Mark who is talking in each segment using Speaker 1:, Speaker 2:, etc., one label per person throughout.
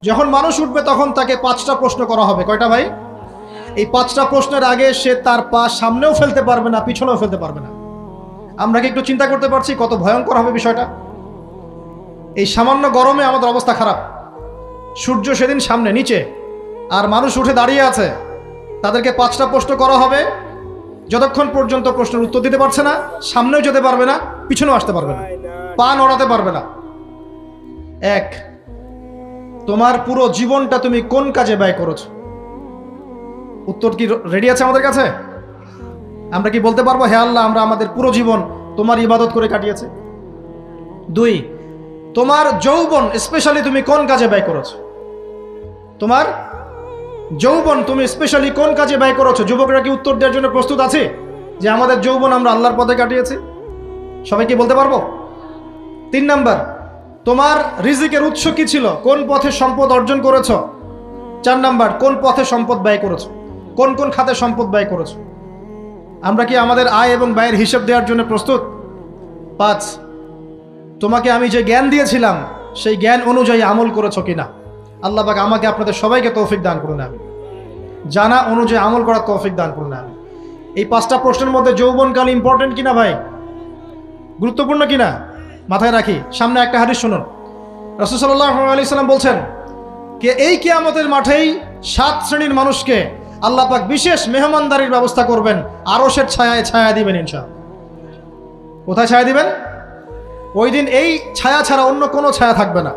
Speaker 1: যখন মানুষ উঠবে তখন তাকে 5টা প্রশ্ন করা হবে। কয়টা ভাই? এই 5টা প্রশ্নের আগে সে তার পা সামনেও ফেলতে পারবে না, পিছনেও ফেলতে পারবে না। আমরা কি একটু চিন্তা করতে পারছি কত ভয়ঙ্কর হবে বিষয়টা? এই সামান্য গরমে আমাদের অবস্থা খারাপ, সূর্য সেদিন সামনে নিচে, আর মানুষ উঠে দাঁড়িয়ে আছে। তাদেরকে 5টা প্রশ্ন করা হবে, যতক্ষণ পর্যন্ত প্রশ্নের উত্তর দিতে পারছে না, সামনেও যেতে পারবে না, পিছনেও আসতে পারবে না, পা নড়াতে পারবে না। 1, তোমার পুরো জীবনটা তুমি কোন কাজে ব্যয় করেছো? উত্তর কি রেডি আছে আমাদের কাছে? আমরা কি বলতে পারবো হে আল্লাহ আমরা আমাদের পুরো জীবন তোমার ইবাদত করে কাটিয়েছি? 2, তোমার যৌবন স্পেশালি তুমি কোন কাজে ব্যয় করেছো? তোমার যৌবন তুমি স্পেশালি কোন কাজে ব্যয় করেছো? যুবকরা কি উত্তর দেওয়ার জন্য প্রস্তুত আছে যে আমাদের যৌবন আমরা আল্লাহর পথে কাটিয়েছি? সবাই কি বলতে পারবো? 3 নাম্বার, তোমার রিজিকের উৎস কি ছিল? কোন পথে সম্পদ অর্জন করেছো? 4 নাম্বার, কোন পথে সম্পদ ব্যয় করেছো? কোন কোন খাতে সম্পদ ব্যয় করেছো? আমরা কি আমাদের আয় এবং ব্যয়ের হিসাব দেওয়ার জন্য প্রস্তুত? 5, তোমাকে আমি যে জ্ঞান দিয়েছিলাম সেই জ্ঞান অনুযায়ী আমল করেছো কিনা? আল্লাহ পাক আমাকে আপনাদের সবাইকে তৌফিক দান করুন, আমি জানা অনুযায়ী আমল করার তৌফিক দান করুন। আমি এই 5টা প্রশ্নের মধ্যে যৌবনকাল ইম্পর্টেন্ট কিনা ভাই? গুরুত্বপূর্ণ কিনা মাথায় রাখি। সামনে একটা হাদিস শুনুন। রাসূল সাল্লাল্লাহু আলাইহি সাল্লাম বলছেন যে এই কিয়ামতের মাঠেই 7 শ্রেণীর মানুষকে আল্লাহ পাক বিশেষ মেহমানদারির ব্যবস্থা করবেন, আরশের ছায়ায় ছায়া দিবেন ইনশাআল্লাহ। কোথায় ছায়া দিবেন? ওই দিন এই ছায়া ছাড়া অন্য কোনো ছায়া থাকবে না।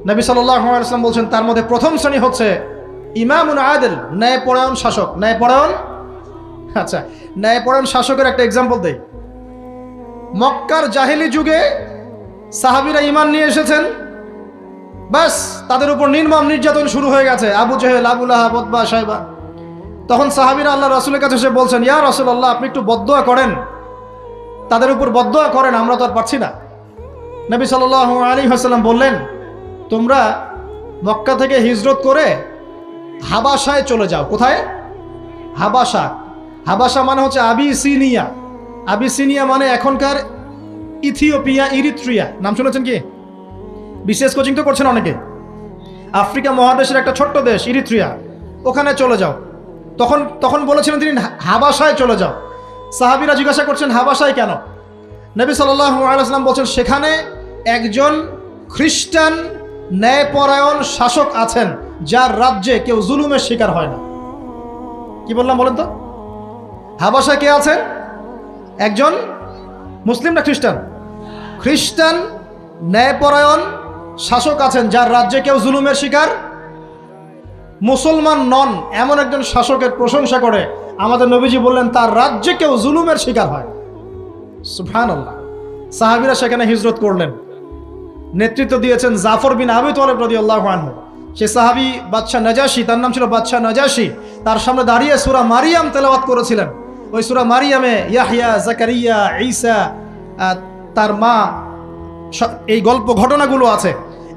Speaker 1: নবী সাল্লাল্লাহু আলাইহি ওয়াসাল্লাম বলছেন তার মধ্যে প্রথম শ্রেণী হচ্ছে ইমামুন আদিল, ন্যায়পরায়ণ শাসক। ন্যায়পরায়ণ, আচ্ছা ন্যায়পরায়ণ শাসকের একটা এক্সাম্পল দেই। মক্কার জাহেলি যুগে সাহাবীরা ঈমান নিয়ে এসেছেন, বাস তাদের উপর নির্মম নির্যাতন শুরু হয়ে গেছে, আবু জেহেল, আবু লাহাব, উতবা, শাইবা। তখন সাহাবীরা আল্লাহ রাসূলের কাছে এসে বলছেন ইয়া রাসূলুল্লাহ আপনি একটু বদদোয়া করেন, তাদের উপর বদদোয়া করেন, আমরা তো আর পারছি না। নবী সাল্লাল্লাহু আলাইহি ওয়াসাল্লাম বললেন তোমরা মক্কা থেকে হিজরত করে হাবাসায় চলে যাও। কোথায়? হাবাসা। হাবাসা মানে হচ্ছে আবিসিনিয়া। আবিসিনিয়া মানে এখনকার ইথিওপিয়া, ইরিত্রিয়া। নাম শুনেছেন কি? বিশেষ কোচিং তো করছেন অনেকে। আফ্রিকা মহাদেশের একটা ছোট্ট দেশ ইরিত্রিয়া, ওখানে চলে যাও। তখন বলেছিলেন তিনি হাবাসায় চলে যাও। সাহাবীরা জিজ্ঞাসা করছেন হাবাসায় কেন? নবী সাল্লাল্লাহু আলাইহি ওয়াসাল্লাম বলছেন সেখানে একজন খ্রিস্টান ন্যায়পরায়ণ শাসক আছেন যার রাজ্যে কেউ জুলুমের শিকার হয় না। কি বললাম বলেন তো? হাবাসায় কে আছেন? একজন মুসলিম না খ্রিস্টান? খ্রিস্টান ন্যায়পরায়ণ শাসক আছেন যার রাজ্যে কেউ জুলুমের শিকার, মুসলমান নন এমন একজন শাসকের প্রশংসা করে আমাদের নবীজি বললেন তার রাজ্যে কেউ জুলুমের শিকার হয়। সুবহানাল্লাহ। সাহাবীরা সেখানে হিজরত করলেন, নেতৃত্ব দিয়েছেন জাফর বিন আবি তালেব রাদিয়াল্লাহু আনহু। সে সাহাবী বাদশা নাজাশি, তার নাম ছিল বাদশা নাজাশি, তার সামনে দাঁড়িয়ে সূরা মারিয়াম তেলাওয়াত করেছিলেন। ওই সূরা মারিয়ামে ইয়াহইয়া, জাকারিয়া, ঈসা, তার মা, এই গল্প ঘটনাগুলো আছে।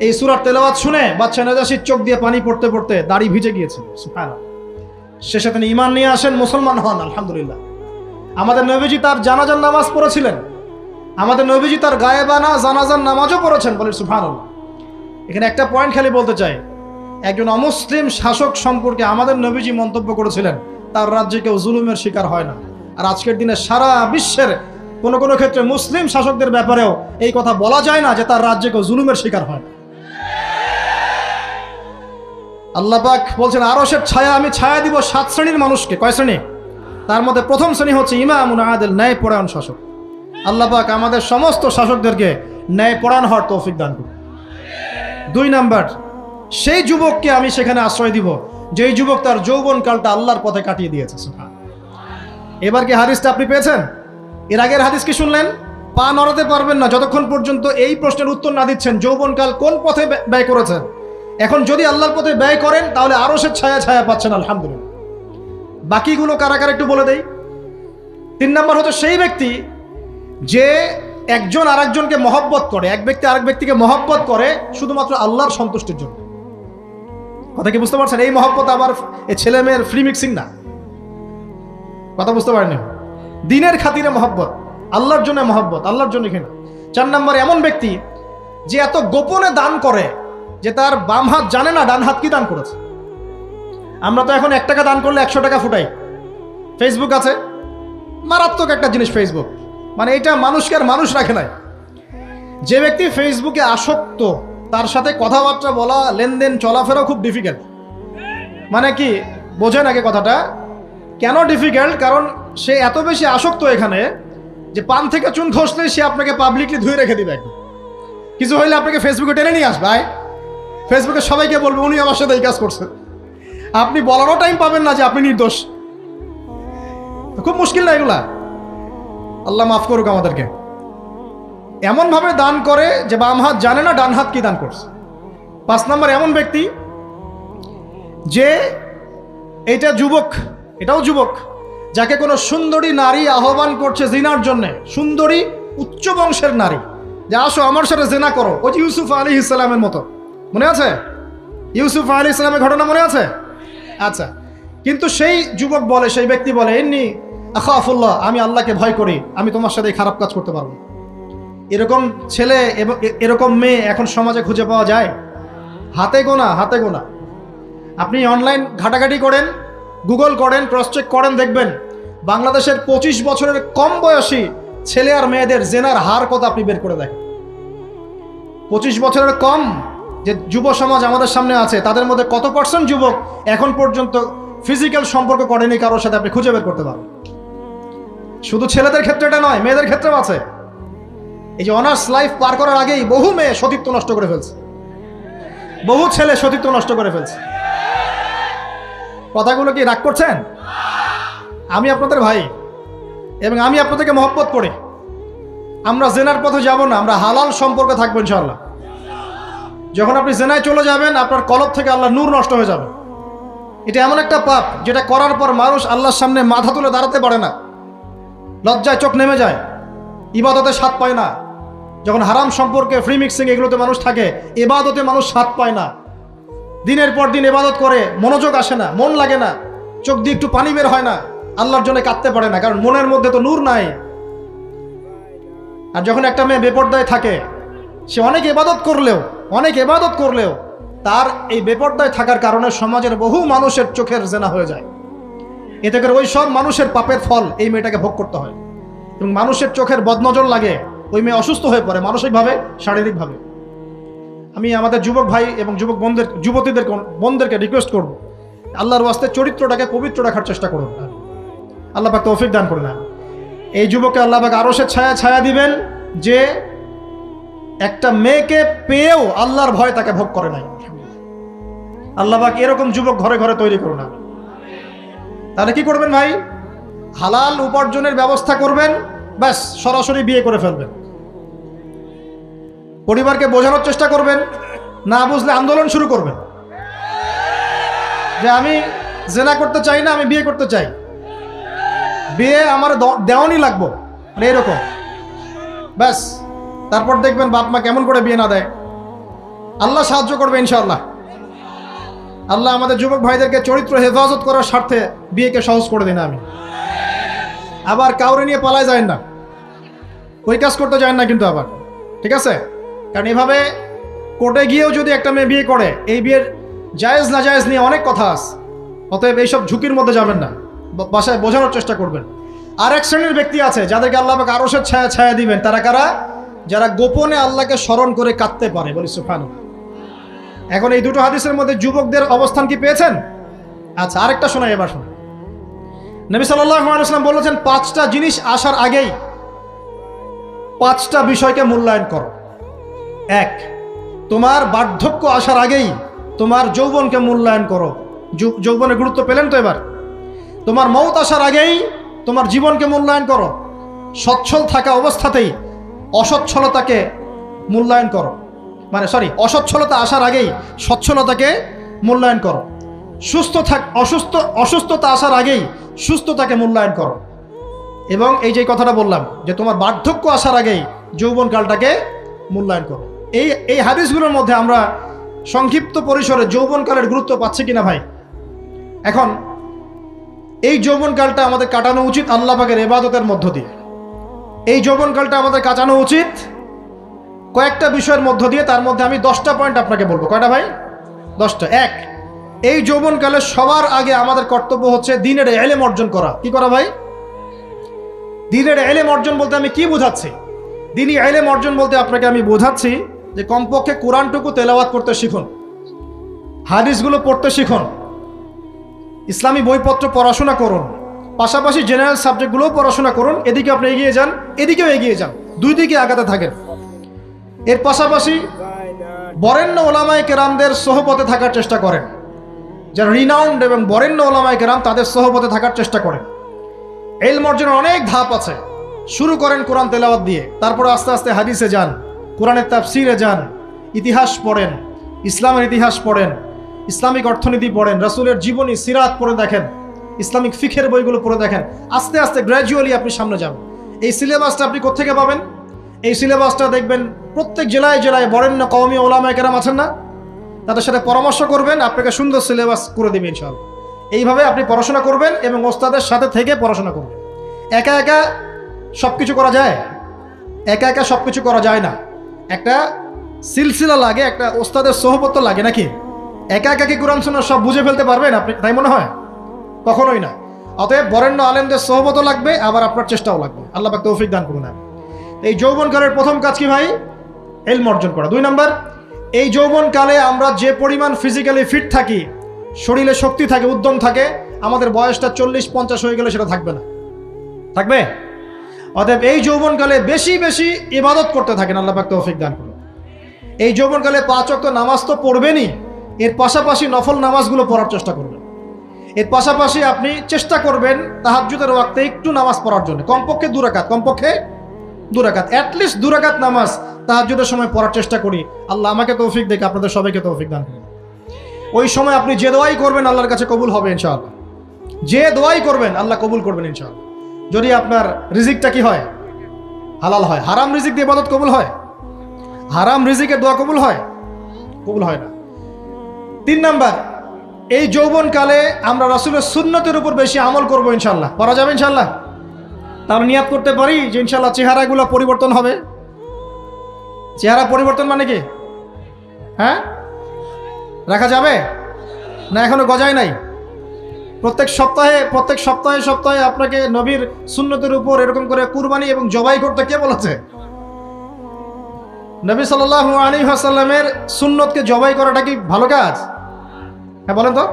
Speaker 1: এই সূরার তেলাওয়াত শুনে বাদশা নাজাশির চোখ দিয়ে পানি পড়তে পড়তে দাড়ি ভিজে গিয়েছে। সুবহানাল্লাহ। শেষে তিনি ঈমান নিয়ে আসেন, মুসলমান হন, আলহামদুলিল্লাহ। আমাদের নবীজি তার জানাজার নামাজ পড়েছিলেন, আমাদের নবীজি তার গায়েবানা জানাজার নামাজও পড়েছেন, বলেন সুবহানাল্লাহ। এখানে একটা পয়েন্ট খালি বলতে চাই, একজন অমুসলিম শাসক সম্পর্কে আমাদের নবীজি মন্তব্য করেছিলেন তার রাজ্যে কেউ জুলুমের শিকার হয় না। আর আজকের দিনে সারা বিশ্বের কোনো কোনো ক্ষেত্রে মুসলিম শাসকদের ব্যাপারেও এই কথা বলা যায় না যে তার রাজ্যে কেউ জুলুমের শিকার হয় না। আল্লাহ পাক বলছেন আরশের ছায়া আমি ছায়া দিব 7 শ্রেণীর মানুষকে। কয় শ্রেণী? তার মধ্যে প্রথম শ্রেণী হচ্ছে ইমামুন আদিল, ন্যায়পরায়ণ শাসক। আল্লাহ পাক আমাদের সমস্ত শাসকদেরকে ন্যায়পরায়ণ হওয়ার তৌফিক দান করুন। 2 নাম্বার, সেই যুবককে আমি সেখানে আশ্রয় দিব যেই যুবক তার যৌবনকালটা আল্লাহর পথে কাটিয়ে দিয়েছে। এবার কি হাদিসটা আপনি পেয়েছেন? এর আগের হাদিস কি শুনলেন? পা নড়াতে পারবেন না যতক্ষণ পর্যন্ত এই প্রশ্নের উত্তর না দিচ্ছেন যৌবনকাল কোন পথে ব্যয় করেছেন। এখন যদি আল্লাহর পথে ব্যয় করেন তাহলে আরশের ছায়া ছায়া পাচ্ছেন, আলহামদুলিল্লাহ। বাকিগুলো কারা কারা একটু বলে দেই। 3 নাম্বার হচ্ছে সেই ব্যক্তি যে একজন আরেকজনকে মহব্বত করে, এক ব্যক্তি আরেক ব্যক্তিকে মহব্বত করে শুধুমাত্র আল্লাহর সন্তুষ্টির জন্য। কথা কি বুঝতে পারছেন? এই মহব্বত আবার এই ছেলে মেয়ের ফ্রি মিক্সিং না। কথা বুঝতে পারেনি? দিনের খাতিরে মহব্বত, আল্লাহর জন্য মহব্বত, আল্লাহর জন্য কিনা। 4 নম্বর এমন ব্যক্তি যে এত গোপনে দান করে যে তার বাম হাত জানে না ডান হাত কি দান করেছে। আমরা তো এখন 1 টাকা দান করলে 100 টাকা ফুটাই। ফেসবুক আছে, মারাত্মক একটা জিনিস ফেসবুক, মানে এটা মানুষকে আর মানুষ রাখে নাই। যে ব্যক্তি ফেসবুকে আসক্ত তার সাথে কথাবার্তা বলা, লেনদেন, চলাফেরা খুব ডিফিকাল্ট। মানে কি বোঝেন আগে কথাটা? কেন ডিফিকাল্ট? কারণ সে এত বেশি আসক্ত এখানে যে পান থেকে চুন খসলে সে আপনাকে পাবলিকলি ধুয়ে রেখে দিবে। একদম কিছু হইলে আপনাকে ফেসবুকে টেনে নিয়ে আসবে, ফেসবুকে সবাইকে বলবে উনি আমার সাথে এই কাজ করছে। আপনি বলারও টাইম পাবেন না যে আপনি নির্দোষ। খুব মুশকিল না এগুলা? আল্লাহ মাফ করুক আমাদেরকে। এমন ভাবে দান করে যে বাম হাত জানে না ডান হাত কি দান করছে। 5 নম্বর এমন ব্যক্তি যে এটা যুবক, এটাও যুবক, যাকে কোনো সুন্দরী নারী আহ্বান করছে জিনার জন্য, সুন্দরী উচ্চ বংশের নারী, যে আসো আমার সাথে জিনা করো। ওই যে ইউসুফ আলাইহিস সালামের মতো, মনে আছে? ইউসুফ আলাইহিস সালামের ঘটনা মনে আছে? আচ্ছা, কিন্তু সেই যুবক বলে, সেই ব্যক্তি বলে, ইন্নী আখাফুল্লাহ, আমি আল্লাহকে ভয় করি, আমি তোমার সাথে খারাপ কাজ করতে পারবো। এরকম ছেলে এবং এরকম মেয়ে এখন সমাজে খুঁজে পাওয়া যায়? হাতে গোনা, হাতে গোনা। আপনি অনলাইন ঘাটাঘাটি করেন, গুগল করেন, ক্রস চেক করেন, দেখবেন বাংলাদেশের 25 বছরের কম বয়সী ছেলে আর মেয়েদের জেনার হার কত আপনি বের করে দেখেন। 25 বছরের কম যে যুব সমাজ আমাদের সামনে আছে, তাদের মধ্যে কত % যুবক এখন পর্যন্ত ফিজিক্যাল সম্পর্ক করেনি কারোর সাথে, আপনি খুঁজে বের করতে পারবেন। শুধু ছেলেদের ক্ষেত্রে এটা নয়, মেয়েদের ক্ষেত্রেও আছে। এই যে অনার্স লাইফ পার করার আগেই বহু মেয়ে সতীত্ব নষ্ট করে ফেলছে, বহু ছেলে সতীত্ব নষ্ট করে ফেলছে। কথাগুলো কি রাগ করছেন? আমি আপনাদের ভাই এবং আমি আপনাদেরকে মহব্বত করি। আমরা জেনার পথে যাব না, আমরা হালাল সম্পর্কে থাকবো ইনশাআল্লাহ। যখন আপনি জেনায় চলে যাবেন, আপনার কলব থেকে আল্লাহ নূর নষ্ট হয়ে যাবে। এটা এমন একটা পাপ যেটা করার পর মানুষ আল্লাহর সামনে মাথা তুলে দাঁড়াতে পারে না, লজ্জায় চোখ নেমে যায়, ইবাদতে স্বাদ পায় না। যখন হারাম সম্পর্কে, ফ্রি মিক্সিং, এগুলোতে মানুষ থাকে, ইবাদতে মানুষ স্বাদ পায় না। দিনের পর দিন ইবাদত করে মনোযোগ আসে না, মন লাগে না, চোখ দিয়ে একটু পানি বের হয় না, আল্লাহর জন্য কাঁদতে পারে না, কারণ মনের মধ্যে তো নূর নাই। আর যখন একটা মেয়ে বেপরদায় থাকে, সে অনেক ইবাদত করলেও তার এই বেপরদায় থাকার কারণে সমাজের বহু মানুষের চোখের জেনা হয়ে যায়। এতে করে ওই সব মানুষের পাপের ফল এই মেয়েটাকে ভোগ করতে হয়, এবং মানুষের চোখের বদনজর লাগে, ওই মেয়ে অসুস্থ হয়ে পড়ে মানসিকভাবে, শারীরিকভাবে। আমি আমাদের যুবক ভাই এবং যুবক বোনদেরকে রিকোয়েস্ট করব, আল্লাহর ওয়াস্তে চরিত্রটাকে পবিত্র রাখার চেষ্টা করুন। আল্লাহ পাক তৌফিক দান করুন। এই যুবককে আল্লাহ পাক আরশের ছায়া দিবেন, যে একটা মেয়েকে পেয়েও আল্লাহর ভয় তাকে ভোগ করে নাই। আল্লাহ পাক এরকম যুবক ঘরে ঘরে তৈরি করুন। তাহলে কি করবেন ভাই? হালাল উপার্জনের ব্যবস্থা করবেন, ব্যাস সরাসরি বিয়ে করে ফেলবেন। পরিবারকে বোঝানোর চেষ্টা করবেন, না বুঝলে আন্দোলন শুরু করবেন যে আমি জেনা করতে চাই না, আমি বিয়ে করতে চাই, বিয়ে আমার দেওয়ানি লাগবো, মানে এরকম। ব্যাস তারপর দেখবেন বাপ মা কেমন করে বিয়ে না দেয়। আল্লাহ সাহায্য করবে ইনশাআল্লাহ। আল্লাহ আমাদের যুবক ভাইদেরকে চরিত্র হেফাজত করার স্বার্থে বিয়েকে সহজ করে দিন। আমি আবার কাউরে নিয়ে পালায় যায় না, ওই কাজ করতে যায় না কিন্তু আবার, ঠিক আছে? কারণ এভাবে কোর্টে গিয়েও যদি একটা মেয়ে বিয়ে করে, এই বিয়ের জায়েজ না জায়েজ নিয়ে অনেক কথা আছে। অতএব এইসব ঝুঁকির মধ্যে যাবেন না, বাসায় বোঝানোর চেষ্টা করবেন। আর এক শ্রেণীর ব্যক্তি আছে যাদেরকে আল্লাহ পাক আরশের ছায়া দিবেন। তারা কারা? যারা গোপনে আল্লাহকে স্মরণ করে কাঁদতে পারে, বলি সুবহানাল্লাহ। এখন এই দুটো হাদিসের মধ্যে যুবকদের অবস্থান কি পেয়েছেন? আচ্ছা, আরেকটা শোনাই, এবার শোনাই। নবী সাল্লাল্লাহু আলাইহি ওয়াসাল্লাম বলেছেন, 5টা জিনিস আসার আগেই 5টা বিষয়কে মূল্যায়ন করো। 1, তোমার বার্ধক্য আসার আগেই তোমার যৌবনকে মূল্যায়ন করো। যৌবনের গুরুত্ব পেলেন তো এবার? তোমার মৌত আসার আগেই তোমার জীবনকে মূল্যায়ন করো। সচ্ছল থাকা অবস্থাতেই অসচ্ছলতাকে মূল্যায়ন করো, অসচ্ছলতা আসার আগেই সচ্ছলতাকে মূল্যায়ন করো। অসুস্থতা আসার আগেই সুস্থতাকে মূল্যায়ন করো। এবং এই যে কথাটা বললাম যে তোমার বার্ধক্য আসার আগেই যৌবনকালটাকে মূল্যায়ন করো। এই হাদিসগুলোর মধ্যে আমরা সংক্ষিপ্ত পরিসরে যৌবনকালের গুরুত্ব পাচ্ছি কিনা ভাই? এখন এই যৌবনকালটা আমাদের কাটানো উচিত আল্লাহ পাকের ইবাদতের মধ্য দিয়ে। এই যৌবনকালটা আমাদের কাটানো উচিত কয়েকটা বিষয়ের মধ্য দিয়ে, তার মধ্যে আমি 10টা পয়েন্ট আপনাকে বলবো। কয়টা ভাই? 10টা। এক, এই যৌবনকালে সবার আগে আমাদের কর্তব্য হচ্ছে দ্বীনের ইলম অর্জন করা। কি করা ভাই? দ্বীনের ইলম অর্জন বলতে আমি কি বোঝাচ্ছি? দ্বীনি ইলম অর্জন বলতে আপনাকে আমি বোঝাচ্ছি যে কমপক্ষে কোরআনটুকু তেলাওয়াত করতে শিখুন, হাদিসগুলো পড়তে শিখুন, ইসলামী বইপত্র পড়াশোনা করুন, পাশাপাশি জেনারেল সাবজেক্টগুলোও পড়াশোনা করুন। এদিকে আপনি এগিয়ে যান, এদিকেও এগিয়ে যান, দুই দিকে আগাতে থাকেন। এর পাশাপাশি বরেণ্য ওলামায়ে কেরামদের সোহবতে থাকার চেষ্টা করেন, যারা রিনাউন্ড এবং বরেণ্য ওলামায়ে কেরাম, তাদের সোহবতে থাকার চেষ্টা করেন। ইলম অর্জনের অনেক ধাপ আছে। শুরু করেন কোরআন তেলাওয়াত দিয়ে, তারপরে আস্তে আস্তে হাদিসে যান, কোরআনের তাফসিরে যান, ইতিহাস পড়েন, ইসলামের ইতিহাস পড়েন, ইসলামিক অর্থনীতি পড়েন, রাসূলের জীবনী সিরাত পড়ে দেখেন, ইসলামিক ফিখের বইগুলো পড়ে দেখেন। আস্তে আস্তে গ্র্যাজুয়ালি আপনি সামনে যাবেন। এই সিলেবাসটা আপনি কোত্থেকে পাবেন? এই সিলেবাসটা দেখবেন প্রত্যেক জেলায় জেলায় বরেণ্য কওমি ওলামায়ে কেরাম আছেন না, তাদের সাথে পরামর্শ করবেন, আপনাকে সুন্দর সিলেবাস করে দেবে ইনশাআল্লাহ। এইভাবে আপনি পড়াশোনা করবেন এবং ওস্তাদের সাথে থেকে পড়াশোনা করবেন। একা একা সব কিছু করা যায়? একা একা সব কিছু করা যায় না। একটা সিলসিলা লাগে, একটা ওস্তাদের সোহবত লাগে নাকি? একা একা কি কোরআন সুন্নাহ সব বুঝে ফেলতে পারবেন আপনি? তাই মনে হয়? কখনোই না। অতএব বরেণ্য আলেমদের সোহবতও লাগবে, আবার আপনার চেষ্টাও লাগবে। আল্লাহ পাক তৌফিক দান করুন। এই যৌবনকালের প্রথম কাজ কি ভাই? ইলম অর্জন করা। 2 নাম্বার, এই যৌবনকালে আমরা যে পরিমাণ ফিজিক্যালি ফিট থাকি, শরীরে শক্তি থাকে, উদ্যম থাকে, আমাদের বয়সটা 40-50 হয়ে গেলে সেটা থাকবে না। থাকবে? অতএব এই যৌবনকালে বেশি বেশি ইবাদত করতে থাকেন। আল্লাহ পাক তৌফিক দান করুন। এই যৌবনকালে 5 ওয়াক্ত নামাজ তো পড়বেনই, এর পাশাপাশি নফল নামাজগুলো পড়ার চেষ্টা করবেন। এর পাশাপাশি আপনি চেষ্টা করবেন তাহাজ্জুদের ওয়াক্তে একটু নামাজ পড়ার জন্য, কমপক্ষে 2 রাকাত, কমপক্ষে 2 রাকাত, অ্যাটলিস্ট 2 রাকাত নামাজ তাহাজ্জুদের সময় পড়ার চেষ্টা করি। আল্লাহ আমাকে তৌফিক দেখ, আপনাদের সবাইকে তৌফিক দান করুন। ওই সময় আপনি যে দোয়াই করবেন আল্লাহর কাছে কবুল হবে ইনশাআল্লাহ। যে দোয়াই করবেন আল্লাহ কবুল করবেন ইনশাআল্লাহ, যদি আপনার রিজিকটা কি হয়? হালাল হয়। হারাম রিজিক দিয়ে ইবাদত কবুল হয়? হারাম রিজিকের দোয়া কবুল হয়? কবুল হয় না। 3 নাম্বার, এই যৌবনকালে আমরা রাসূলের সুন্নতের উপর বেশি আমল করবো ইনশাআল্লাহ। করা যাবে ইনশাআল্লাহ? তাহলে নিয়াত করতে পারি যে ইনশাআল্লাহ চেহারাগুলো পরিবর্তন হবে। চেহারা পরিবর্তন মানে কি? হ্যাঁ, রাখা যাবে না? এখনো গজায় নাই। প্রত্যেক সপ্তাহে আপনাকে নবীর সুন্নতের উপর এরকম করে কুরবানি এবং জবাই করতে কে বলেছে? নবী সাল্লাল্লাহু আলাইহি ওয়াসাল্লামের সুন্নতকে জবাই করাটা কি ভালো কাজ? হ্যাঁ বলেন তো।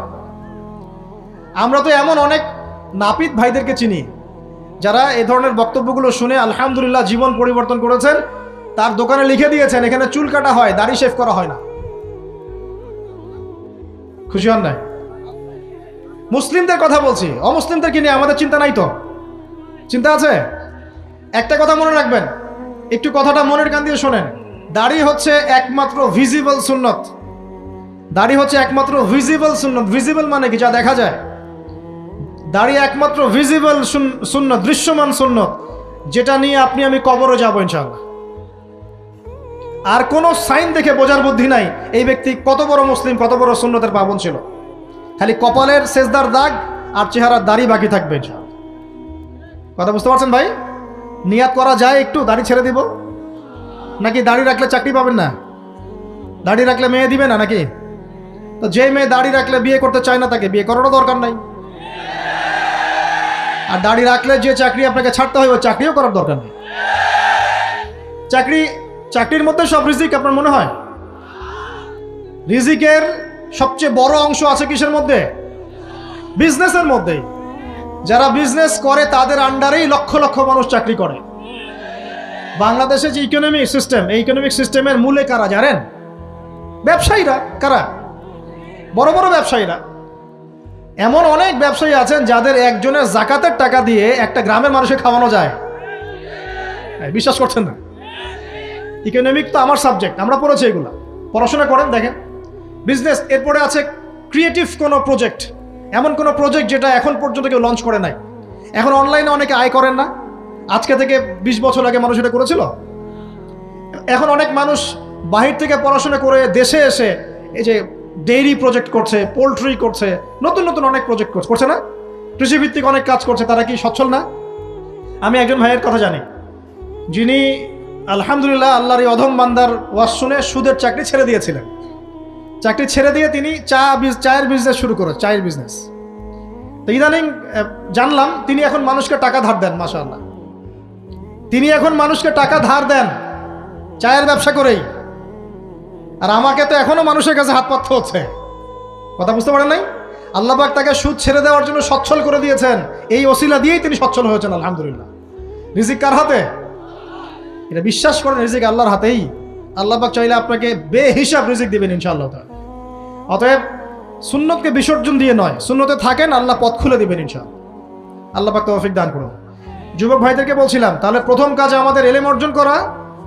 Speaker 1: আমরা তো এমন অনেক নাপিত ভাইদেরকে চিনি যারা এই ধরনের বক্তব্যগুলো শুনে আলহামদুলিল্লাহ জীবন পরিবর্তন করেছেন। তার দোকানে লিখে দিয়েছেন এখানে চুল কাটা হয়, দাড়ি শেভ করা হয় না। খুশি হন নাই? মুসলিমদের কথা বলছি, অমুসলিমদেরকে নিয়ে আমাদের চিন্তা নাই তো? চিন্তা আছে? একটা কথা মনে রাখবেন, একটু কথাটা মনের কান দিয়ে শোনেন। দাড়ি হচ্ছে একমাত্র ভিজিবল সুন্নত। দাড়ি হচ্ছে একমাত্র ভিজিবল সুন্নত। ভিজিবল মানে কি? যা দেখা যায়। দাড়ি একমাত্র ভিজিবল সুন্নত, দৃশ্যমান সুন্নত, যেটা নিয়ে আপনি আমি কবরে যাবো ইনশাআল্লাহ। আর কোনো সাইন দেখে বোঝার বুদ্ধি নাই এই ব্যক্তি কত বড় মুসলিম, কত বড় সুন্নতের পাবন ছিল। খালি কপালের সেজদার দাগ আর চেহারার দাড়ি বাকি থাকবে ইনশাআল্লাহ। কথা বুঝতে পারছেন ভাই? নিয়াত করা যায় একটু দাড়ি ছেড়ে দিব, নাকি দাড়ি রাখলে চাকরি পাবেন না? দাড়ি রাখলে মেয়ে দিবে না নাকি? তো যে মেয়ে দাড়ি রাখলে বিয়ে করতে চায় না তাকে বিয়ে করারও দরকার নাই। আর দাড়ি রাখলে যে চাকরি আপনাকে ছাড়তে হয় ওই চাকরিও করার দরকার নেই। চাকরির মধ্যে সব রিজিক আপনার মনে হয়? রিজিকের সবচেয়ে বড় অংশ আছে কিসের মধ্যে? বিজনেসের মধ্যেই। যারা বিজনেস করে তাদের আন্ডারেই লক্ষ লক্ষ মানুষ চাকরি করে। বাংলাদেশে যে ইকোনমিক সিস্টেম, এই ইকোনমিক সিস্টেমের মূলে কারা জানেন? ব্যবসায়ীরা। কারা? বড় বড় ব্যবসায়ীরা। এমন অনেক ব্যবসায়ী আছেন যাদের একজনের জাকাতের টাকা দিয়ে একটা গ্রামের মানুষকে খাওয়ানো যায়। বিশ্বাস করছেন না? ইকোনমিক তো আমার সাবজেক্ট, আমরা পড়েছি এগুলা, পড়াশোনা করেন দেখেন। বিজনেস, এরপরে আছে ক্রিয়েটিভ কোনো প্রজেক্ট, এমন কোনো প্রজেক্ট যেটা এখন পর্যন্ত কেউ লঞ্চ করে নাই। এখন অনলাইনে অনেকে আয় করেন না? আজকে থেকে 20 বছর আগে মানুষ এটা করেছিল। এখন অনেক মানুষ বাহির থেকে পড়াশোনা করে দেশে এসে এই যে ডেইরি প্রজেক্ট করছে, পোলট্রি করছে, নতুন নতুন অনেক প্রজেক্ট করছে না? কৃষিভিত্তিক অনেক কাজ করছে। তারা কি সচ্ছল না? আমি একজন ভাইয়ের কথা জানি, যিনি আলহামদুলিল্লাহ আল্লাহর এই অধম বান্দার ওয়াজ শুনে সুদের চাকরি ছেড়ে দিয়েছিলেন। চাকরি ছেড়ে দিয়ে তিনি চায়ের বিজনেস শুরু করে, চায়ের বিজনেস। তো ইদানিং জানলাম তিনি এখন মানুষকে টাকা ধার দেন। মাশাআল্লাহ, তিনি এখন মানুষকে টাকা ধার দেন চায়ের ব্যবসা করেই। আর আমাকে তো এখনো মানুষের কাছে হাত পাততে হচ্ছে। কথা বুঝতে পারেন নাই? আল্লাহ পাক তাকে সুদ ছেড়ে দেওয়ার জন্য সচ্ছল করে দিয়েছেন। এই ওসিলা দিয়েই তিনি সচ্ছল হয়েছেন আলহামদুলিল্লাহ। রিজিক কার হাতে? এটা বিশ্বাস করেন, রিজিক আল্লাহর হাতেই। আল্লাহ পাক চাইলে আপনাকে বেহিসাব রিজিক দিবেন ইনশাআল্লাহ। অতএব সুন্নতকে বিসর্জন দিয়ে নয়, সুন্নতে থাকেন, আল্লাহ পথ খুলে দিবেন ইনশাআল্লাহ। আল্লাহ পাক তৌফিক দান করুন। যুবক ভাইদেরকে বলছিলাম, তাহলে প্রথম কাজ আমাদের ইলম অর্জন করা,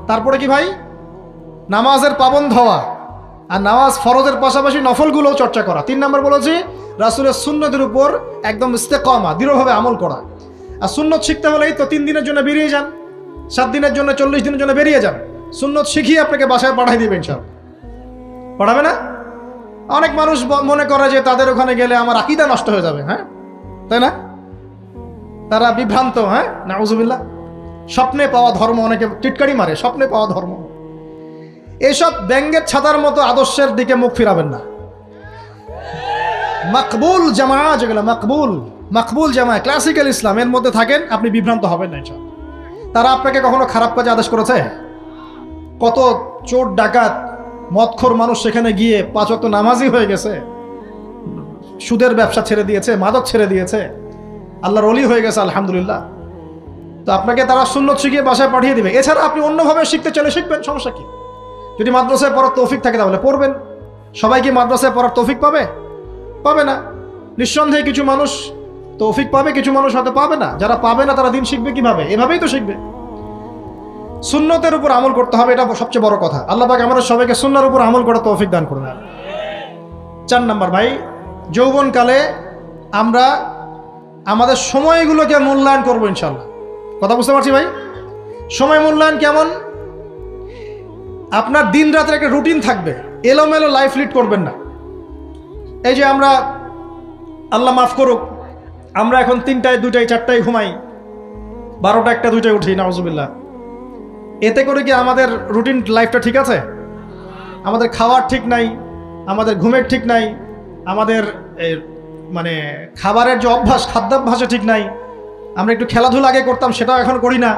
Speaker 1: তারপরে কি ভাই? নামাজের পাবন্দ হওয়া, আর নামাজ ফরজের পাশাপাশি নফলগুলোও চর্চা করা। 3 নম্বর বলেছি রাসূলের সুন্নতের উপর একদম ইস্তেকামা, দৃঢ়ভাবে আমল করা। আর সুন্নত শিখতে হলেই তো 3 দিনের জন্য বেরিয়ে যান, 7 দিনের জন্য, 40 দিনের জন্য বেরিয়ে যান। সুন্নত শিখিয়ে আপনাকে বাসায় পাঠাই দিবে ইনশাআল্লাহ। পড়াবে না? অনেক মানুষ মনে করে যে তাদের ওখানে গেলে আমার আকীদা নষ্ট হয়ে যাবে। হ্যাঁ, তাই না? তারা বিভ্রান্ত। হ্যাঁ, নাউজুবিল্লাহ। স্বপ্নে পাওয়া ধর্ম, অনেকে টিটকারি মারে, স্বপ্নে পাওয়া ধর্ম। এইসব ব্যঙ্গের ছাতার মতো আদর্শের দিকে মুখ ফিরাবেন না। মাকবুল জামা, যেগুলো মাকবুল জামা, ক্লাসিক্যাল ইসলামের মধ্যে থাকেন, আপনি বিভ্রান্ত হবেন না ইনশাআল্লাহ। তারা আপনাকে কখনো খারাপ কাজে আদেশ করেছে? কত চোর ডাকাত মদখোর মানুষ সেখানে গিয়ে 5 ওয়াক্ত নামাজি হয়ে গেছে, সুদের ব্যবসা ছেড়ে দিয়েছে, মাদক ছেড়ে দিয়েছে, আল্লাহর ওলি হয়ে গেছে আলহামদুলিল্লাহ। তো আপনাকে তারা সুন্নত শিখিয়ে বাসায় পাঠিয়ে দিবে। এছাড়া আপনি অন্যভাবে শিখতে চলে শিখবেন, সমস্যা কি? যদি মাদ্রাসায় পড়ার তৌফিক থাকে তাহলে পড়বেন। সবাই কি মাদ্রাসায় পড়ার তৌফিক পাবে? পাবে না। নিঃসন্দেহে কিছু মানুষ তৌফিক পাবে, কিছু মানুষ হয়তো পাবে না। যারা পাবে না তারা দিন শিখবে কিভাবে? এভাবেই তো শিখবে। সুন্নতের উপর আমল করতে হবে, এটা সবচেয়ে বড় কথা। আল্লাহ পাক আমাদের সবাইকে সুন্নাহর উপর আমল করার তৌফিক দান করুন। 4 নম্বর ভাই, যৌবনকালে আমরা আমাদের সময়গুলোকে মূল্যায়ন করবো ইনশাআল্লাহ। কথা বুঝতে পারছি ভাই? সময় মূল্যায়ন কেমন? আপনার দিন রাতের একটা রুটিন থাকবে, এলোমেলো লাইফ লিড করবেন না। এই যে আমরা, আল্লাহ মাফ করুক, আমরা এখন 3টায় 2টায় 4টায় ঘুমাই, 12টা 1টা 2টায় উঠি, নাউজুবিল্লাহ। এতে করে কি আমাদের রুটিন লাইফটা ঠিক আছে? আমাদের খাওয়ার ঠিক নাই, আমাদের ঘুমের ঠিক নাই, আমাদের মানে খাবারের যে অভ্যাস, খাদ্যাভ্যাসে ঠিক নাই। আমরা একটু খেলাধুলা আগে করতাম, সেটাও এখন করি না।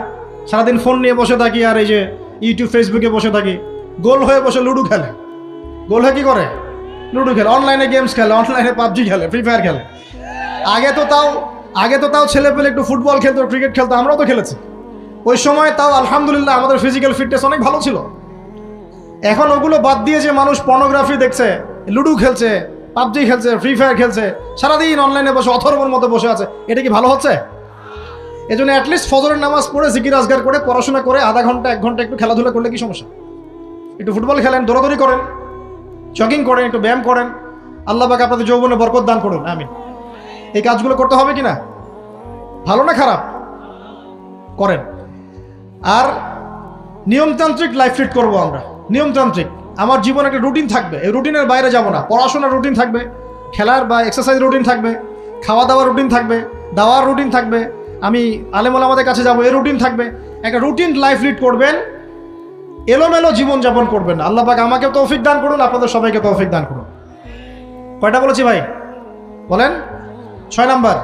Speaker 1: সারাদিন ফোন নিয়ে বসে থাকি, আর এই যে ইউটিউব ফেসবুকে বসে থাকি। গোল হয়ে বসে লুডো খেলে, গোল হয়ে কি করে? লুডো খেলে, অনলাইনে গেমস খেলে, অনলাইনে পাবজি খেলে, ফ্রি ফায়ার খেলে। আগে তো তাও ছেলে পেলে একটু ফুটবল খেলতো, ক্রিকেট খেলতো, আমরাও তো খেলেছি। ওই সময় তাও আলহামদুলিল্লাহ আমাদের ফিজিক্যাল ফিটনেস অনেক ভালো ছিল। এখন ওগুলো বাদ দিয়ে যে মানুষ পর্নোগ্রাফি দেখছে, লুডো খেলছে, পাবজি খেলছে, ফ্রি ফায়ার খেলছে, সারাদিন অনলাইনে বসে অথর্বর মতো বসে আছে, এটা কি ভালো হচ্ছে? এজন্য অ্যাটলিস্ট ফজরের নামাজ পড়ে জিকির আজগার করে পড়াশোনা করে আধা ঘন্টা 1 ঘন্টা একটু খেলাধুলা করলে কি সমস্যা? একটু ফুটবল খেলেন, দৌড়াদৌড়ি করেন, জগিং করেন, একটু ব্যায়াম করেন। আল্লাহ পাক আপনাদের যৌবনে বরকত দান করুন, আমিন। এই কাজগুলো করতে হবে কিনা? ভালো না খারাপ? করেন। আর নিয়মতান্ত্রিক লাইফ লিড করবো আমরা, নিয়মতান্ত্রিক। আমার জীবনে একটা রুটিন থাকবে, এই রুটিনের বাইরে যাব না। পড়াশোনার রুটিন থাকবে, খেলার বা এক্সারসাইজ রুটিন থাকবে, খাওয়া দাওয়ার রুটিন থাকবে, দাওয়ার রুটিন থাকবে, আমি আলেম ওলামাদের কাছে যাবো, এই রুটিন থাকবে। একটা রুটিন লাইফ লিড করবেন, এলোমেলো জীবনযাপন করবেন না। আল্লাহ পাক আমাকে তৌফিক দান করুন, আপনাদের সবাইকে তৌফিক দান করুন। কয়টা বলেছি ভাই? বলেন। 6 নাম্বার,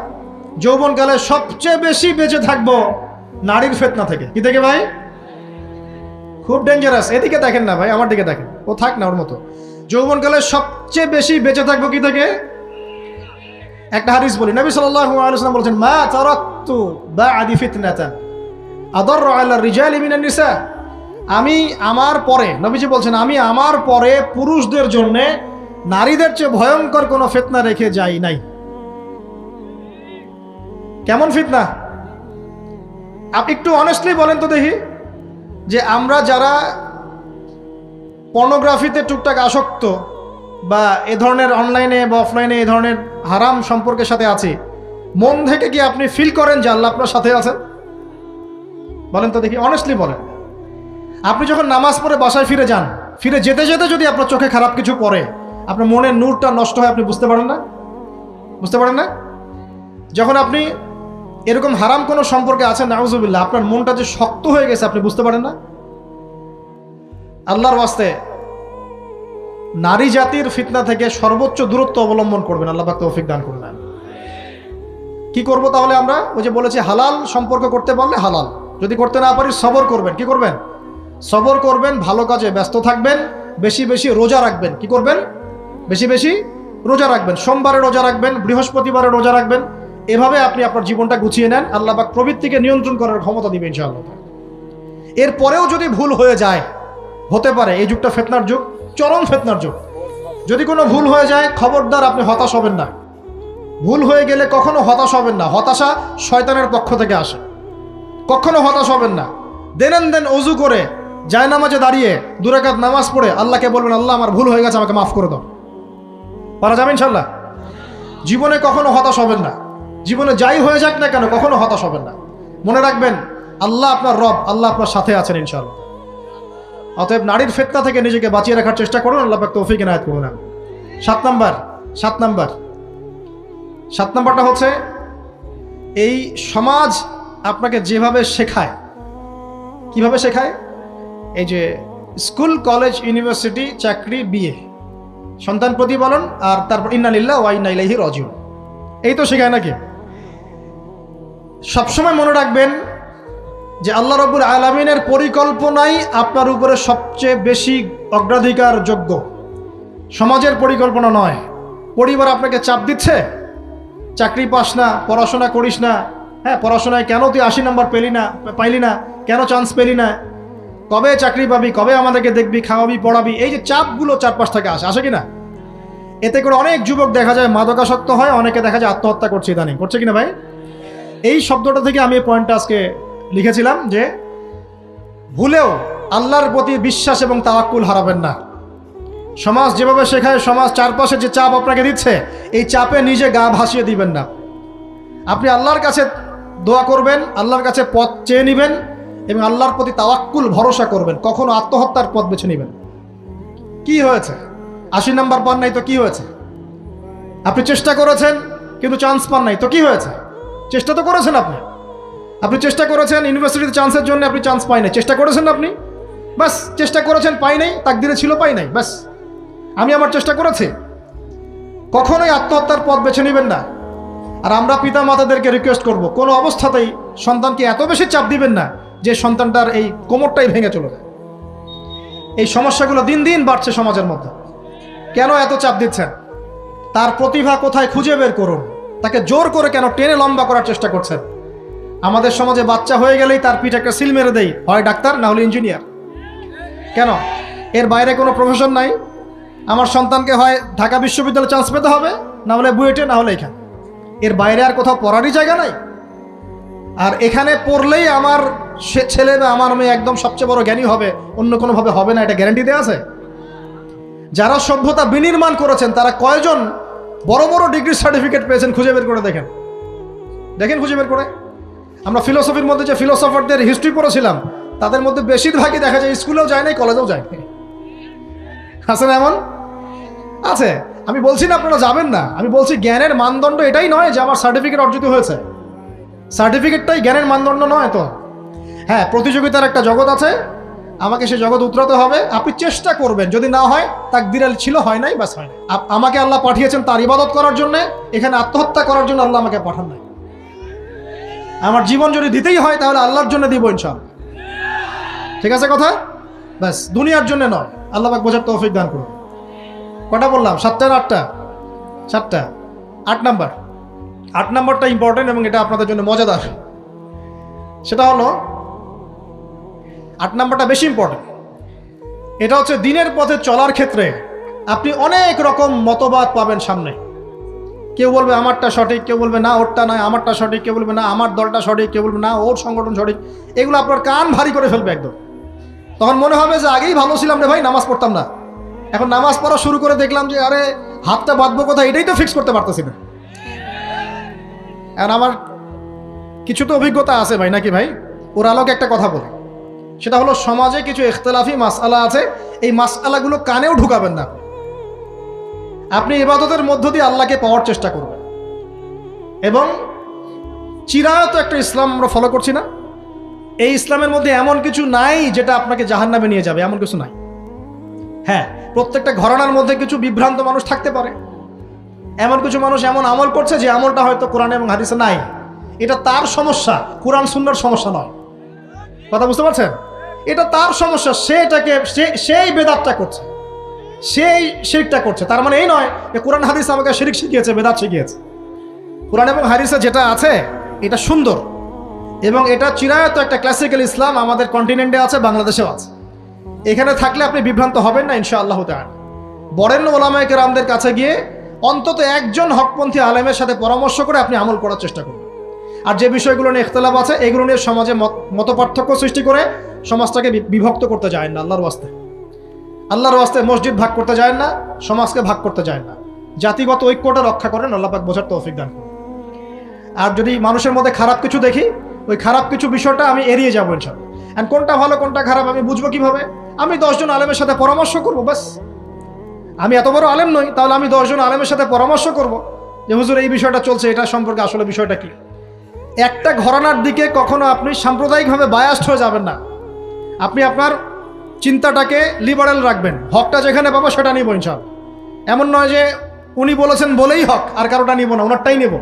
Speaker 1: যৌবনকালে সবচেয়ে বেশি বেঁচে থাকবো নারীর ফিতনা থেকে। কি থেকে ভাই? খুব ডেঞ্জারাস। এদিকে দেখেন না ভাই, আমার দিকে দেখেন, ও থাক না ওর মতো। যৌবনকালে সবচেয়ে বেশি বেঁচে থাকবো কি থেকে? একটা হাদিস বলি, নবী সাল্লাল্লাহু আলাইহি ওয়াসাল্লাম বলেছেন, মা তারাকতু বা'দি ফিতনাতান আদাররু আলা রিজালি মিনান নিসা। আমি আমার পরে, নবীজি বলছেন, আমি আমার পরে পুরুষদের জন্য নারীদের চেয়ে ভয়ঙ্কর কোনো ফিতনা রেখে যাই নাই। কেমন ফিতনা? আপনি একটু অনেস্টলি বলেন তো দেখি, যে আমরা যারা পর্নোগ্রাফিতে টুকটাক আসক্ত বা এ ধরনের অনলাইনে বা অফলাইনে এ ধরনের হারাম সম্পর্কের সাথে আছি, মন থেকে কি আপনি ফিল করেন যে আল্লাহ আপনার সাথে আছেন? বলেন তো দেখি, অনেস্টলি বলেন। আপনি যখন নামাজ পড়ে বাসায় ফিরে যান, ফিরে যেতে যেতে যদি আপনার চোখে খারাপ কিছু পড়ে, আপনার মনের নূরটা নষ্ট হয়, আপনি বুঝতে পারেন না? বুঝতে পারেন না? যখন আপনি এরকম হারাম কোনো সম্পর্কে আছেন, নাউজুবিল্লাহ, আপনার মনটা যে শক্ত হয়ে গেছে, আপনি বুঝতে পারেন না? আল্লাহর ওয়াস্তে নারী জাতির ফিতনা থেকে সর্বোচ্চ দূরত্ব অবলম্বন করবেন, আল্লাহ পাক তৌফিক দান করবেন। কি করব তাহলে আমরা? ওই যে বলেছি হালাল সম্পর্ক করতে পারলে হালাল, যদি করতে না পারি সবর করবেন। কি করবেন? সবর করবেন, ভালো কাজে ব্যস্ত থাকবেন, বেশি বেশি রোজা রাখবেন। কি করবেন? বেশি বেশি রোজা রাখবেন, সোমবারে রোজা রাখবেন, বৃহস্পতিবারে রোজা রাখবেন। এভাবে আপনি আপনার জীবনটা গুছিয়ে নেন, আল্লাহ পাক প্রবৃত্তিকে নিয়ন্ত্রণ করার ক্ষমতা দিবেন ইনশাআল্লাহ। এরপরেও যদি ভুল হয়ে যায়, হতে পারে এই যুগটা ফিতনার যুগ, চরম ফিতনার যুগ। যদি কোনো ভুল হয়ে যায়, খবরদার আপনি হতাশ হবেন না। ভুল হয়ে গেলে কখনো হতাশ হবেন না, হতাশা শয়তানের পক্ষ থেকে আসে। কখনো হতাশ হবেন না। দেন অজু করে জায়নামাজে দাঁড়িয়ে 2 রাকাত নামাজ পড়ে আল্লাহকে বলবেন, আল্লাহ আমার ভুল হয়ে গেছে, আমাকে মাফ করে দাও। পারা যাবে ইনশাল্লাহ। জীবনে কখনো হতাশ হবেন না, জীবনে যাই হয়ে যাক না কেন কখনো হতাশ হবেন না। মনে রাখবেন আল্লাহ আপনার রব, আল্লাহ আপনার সাথে আছেন ইনশাআল্লাহ। অতএব নারীর ফিতনা থেকে নিজেকে বাঁচিয়ে রাখার চেষ্টা করুন, আল্লাহ পাক তৌফিক ইনায়াত করুন। 7 নাম্বারটা হচ্ছে এই সমাজ আপনাকে যেভাবে শেখায়, কিভাবে শেখায়? এই যে স্কুল, কলেজ, ইউনিভার্সিটি, চাকরি, বিয়ে, সন্তান প্রতিপালন, আর তারপর ইন্না লিল্লাহি ওয়া ইন্না ইলাইহি রাজিউন, এই তো শেখায় নাকি? সবসময় মনে রাখবেন যে আল্লাহ রাব্বুল আলামিনের পরিকল্পনাই আপনার উপরে সবচেয়ে বেশি অগ্রাধিকার যোগ্য, সমাজের পরিকল্পনা নয়। পরিবার আপনাকে চাপ দিচ্ছে, চাকরি পাস না, পড়াশোনা করিস না, হ্যাঁ পড়াশোনায় কেন তুই 80 নাম্বার পাইলি না, কেন চান্স পেলি না, কবে চাকরি পাবি, কবে আমাদেরকে দেখবি, খাওয়াবি, পড়াবি, এই যে চাপগুলো চারপাশ থেকে আসে কি না? এতে করে অনেক যুবক দেখা যায় মাদকাসক্ত হয়, অনেকে দেখা যায় আত্মহত্যা করছে ইদানিং, করছে কিনা ভাই? এই শব্দটা থেকে আমি এই পয়েন্টটা আজকে লিখেছিলাম যে ভুলেও আল্লাহর প্রতি বিশ্বাস এবং তাওয়াক্কুল হারাবেন না। সমাজ যেভাবে শেখায়, সমাজ চারপাশে যে চাপ আপনাকে দিচ্ছে, এই চাপে নিজে গা ভাসিয়ে দিবেন না। আপনি আল্লাহর কাছে দোয়া করবেন, আল্লাহর কাছে পথ চেয়ে নেবেন এবং আল্লাহর প্রতি তাওয়াক্কুল ভরসা করবেন। কখনো আত্মহত্যার পথ বেছে নেবেন। কি হয়েছে? 80 নাম্বার পান নাই তো কি হয়েছে? আপনি চেষ্টা করেছেন কিন্তু চান্স পান নাই তো কি হয়েছে? চেষ্টা তো করেছেন আপনি চেষ্টা করেছেন ইউনিভার্সিটিতে চান্সের জন্য, আপনি চান্স পাই নাই, চেষ্টা করেছেন আপনি, বাস চেষ্টা করেছেন, পাই নাই, তাকদিরে ছিল পাই নাই, বাস আমি আমার চেষ্টা করেছি। কখনোই আত্মহত্যার পথ বেছে নেবেন না। আর আমরা পিতা মাতাদেরকে রিকোয়েস্ট করব, কোনো অবস্থাতেই সন্তানকে এত বেশি চাপ দিবেন না যে সন্তানটার এই কোমরটাই ভেঙে চলে যায়। এই সমস্যাগুলো দিন দিন বাড়ছে সমাজের মধ্যে। কেন এত চাপ দিচ্ছেন? তার প্রতিভা কোথায় খুঁজে বের করুন। তাকে জোর করে কেন টেনে লম্বা করার চেষ্টা করছেন? আমাদের সমাজে বাচ্চা হয়ে গেলেই তার পিঠে একটা সিল মেরে দেয়, হয় ডাক্তার না হলে ইঞ্জিনিয়ার। কেন? এর বাইরে কোনো প্রফেশন নাই। আমার সন্তানকে হয় ঢাকা বিশ্ববিদ্যালয়ে চান্স পেতে হবে, না হলে বুয়েটে, না হলে এখানে। এর বাইরে আর কোথাও পড়ারই জায়গা নাই। আর এখানে পড়লেই আমার ছেলে বা আমার মেয়ে একদম সবচেয়ে বড় জ্ঞানী হবে, অন্য কোনোভাবে হবে না, এটা গ্যারান্টি দেওয়া আছে? যারা সভ্যতা বিনির্মাণ করেছেন তারা কয়জন বড় বড় ডিগ্রি সার্টিফিকেট পেয়েছেন খুঁজে বের করে দেখেন, খুঁজে বের করে। আমরা ফিলোসফির মধ্যে যে ফিলোসফারদের হিস্ট্রি পড়েছিলাম, তাদের মধ্যে বেশিরভাগই দেখা যায় স্কুলেও যায় নাই, কলেজেও যায় নাই। আছে না? এমন আছে। আমি বলছি না আপনারা যাবেন না, আমি বলছি জ্ঞানের মানদণ্ড এটাই নয় যে আমার সার্টিফিকেট অর্জিত হয়েছে। সার্টিফিকেটটাই জ্ঞানের মানদণ্ড নয় তো। হ্যাঁ, প্রতিযোগিতার একটা জগৎ আছে, আমাকে সে জগৎ উতরাতে হবে। আপনি চেষ্টা করবেন, যদি না হয় তাকদীরে ছিল, হয় নাই, বাস হয় নাই। আমাকে আল্লাহ পাঠিয়েছেন তার ইবাদত করার জন্য, এখানে আত্মহত্যা করার জন্য আল্লাহ আমাকে পাঠান নাই। আমার জীবন যদি দিতেই হয় তাহলে আল্লাহর জন্য দিব ইনশাআল্লাহ। ঠিক আছে কথা? ব্যাস, দুনিয়ার জন্য নয়। আল্লাহ পাক বোঝার তৌফিক দান করুন। কটা বললাম? 7টা না 8টা? 7টা। 8 নাম্বারটা ইম্পর্টেন্ট এবং এটা আপনাদের জন্য মজাদার। সেটা হলো 8 নাম্বারটা বেশি ইম্পর্টেন্ট। এটা হচ্ছে দিনের পথে চলার ক্ষেত্রে আপনি অনেক রকম মতবাদ পাবেন সামনে। কেউ বলবে আমারটা সঠিক, কেউ বলবে না ওরটা নয়, আমারটা সঠিক, কেউ বলবে না আমার দলটা সঠিক, কেউ বলবে না ওর সংগঠন সঠিক। এগুলো আপনার কান ভারী করে ফেলবে একদম। তখন মনে হবে যে আগেই ভালো ছিলাম রে ভাই, নামাজ পড়তাম না, এখন নামাজ পড়া শুরু করে দেখলাম যে আরে হাতটা বাঁধবো কোথায় এটাই তো ফিক্স করতে পারতেছি না। আর আমার কিছু তো অভিজ্ঞতা আছে ভাই, নাকি ভাই? ওর আলোকে একটা কথা বলি, সেটা হলো সমাজে কিছু ইখতিলাফি মাসআলা আছে, এই মাসআলাগুলো কানেও ঢুকাবেন না। আপনি ইবাদতের মধ্য দিয়ে আল্লাহকে পাওয়ার চেষ্টা করবেন। এবং চিরায়ত একটা ইসলাম আমরা ফলো করছি না? এই ইসলামের মধ্যে এমন কিছু নাই যেটা আপনাকে জাহান্নামে নিয়ে যাবে, এমন কিছু নাই। হ্যাঁ, প্রত্যেকটা ঘরানার মধ্যে কিছু বিভ্রান্ত মানুষ থাকতে পারে। এমন কিছু মানুষ এমন আমল করছে যে আমলটা হয়তো কোরআন এবং হাদিসে নাই। এটা তার সমস্যা, কোরআন সুন্নাহর সমস্যা নয়। কথা বুঝতে পারছেন? এটা তার সমস্যা, সেই বেদাতটা করছে, সেই শিরকটা করছে। তার মানে এই নয় যে কোরআন হাদিস আমাকে শিরক শিখিয়েছে, বেদাত শিখিয়েছে। কোরআন এবং হাদিসে যেটা আছে এটা সুন্দর, এবং এটা চিরায়ত একটা ক্লাসিক্যাল ইসলাম আমাদের কন্টিনেন্টে আছে, বাংলাদেশেও আছে। এখানে থাকলে আপনি বিভ্রান্ত হবেন না ইনশাআল্লাহ তাআলা। বরেণ্য ওলামায়ে কেরামদের কাছে গিয়ে অন্তত একজন হকপন্থী আলেমের সাথে পরামর্শ করে আপনি আমল করার চেষ্টা করবেন। আর যে বিষয়গুলো নিয়ে ইখতিলাফ আছে এগুলো নিয়ে সমাজে মতপার্থক্য সৃষ্টি করে সমাজটাকে বিভক্ত করতে যায় না। আল্লাহর ওয়াস্তে মসজিদ ভাগ করতে যায় না, সমাজকে ভাগ করতে যায় না। জাতিগত ঐক্যটা রক্ষা করেন, আল্লাহ পাক বোঝার তৌফিক দান করেন। আর যদি মানুষের মধ্যে খারাপ কিছু দেখি, ওই খারাপ কিছু বিষয়টা আমি এড়িয়ে যাবো ইনশাআল্লাহ। এন্ড কোনটা ভালো কোনটা খারাপ আমি বুঝবো কিভাবে? আমি 10 জন আলেমের সাথে পরামর্শ করবো, বাস। আমি এত বড় আলেম নই, তাহলে আমি 10 জন আলেমের সাথে পরামর্শ করব যে হুজুর এই বিষয়টা চলছে, এটা সম্পর্কে আসলে বিষয়টা কি। একটা ঘরানার দিকে কখনো আপনি সাম্প্রদায়িকভাবে বায়াসড হয়ে যাবেন না। আপনি আপনার চিন্তাটাকে লিবারেল রাখবেন, হকটা যেখানে পাবো সেটা নিব ইনশাআল্লাহ। এমন নয় যে উনি বলেছেন বলেই হক, আর কারোটা নিব না, ওনারটাই নেব,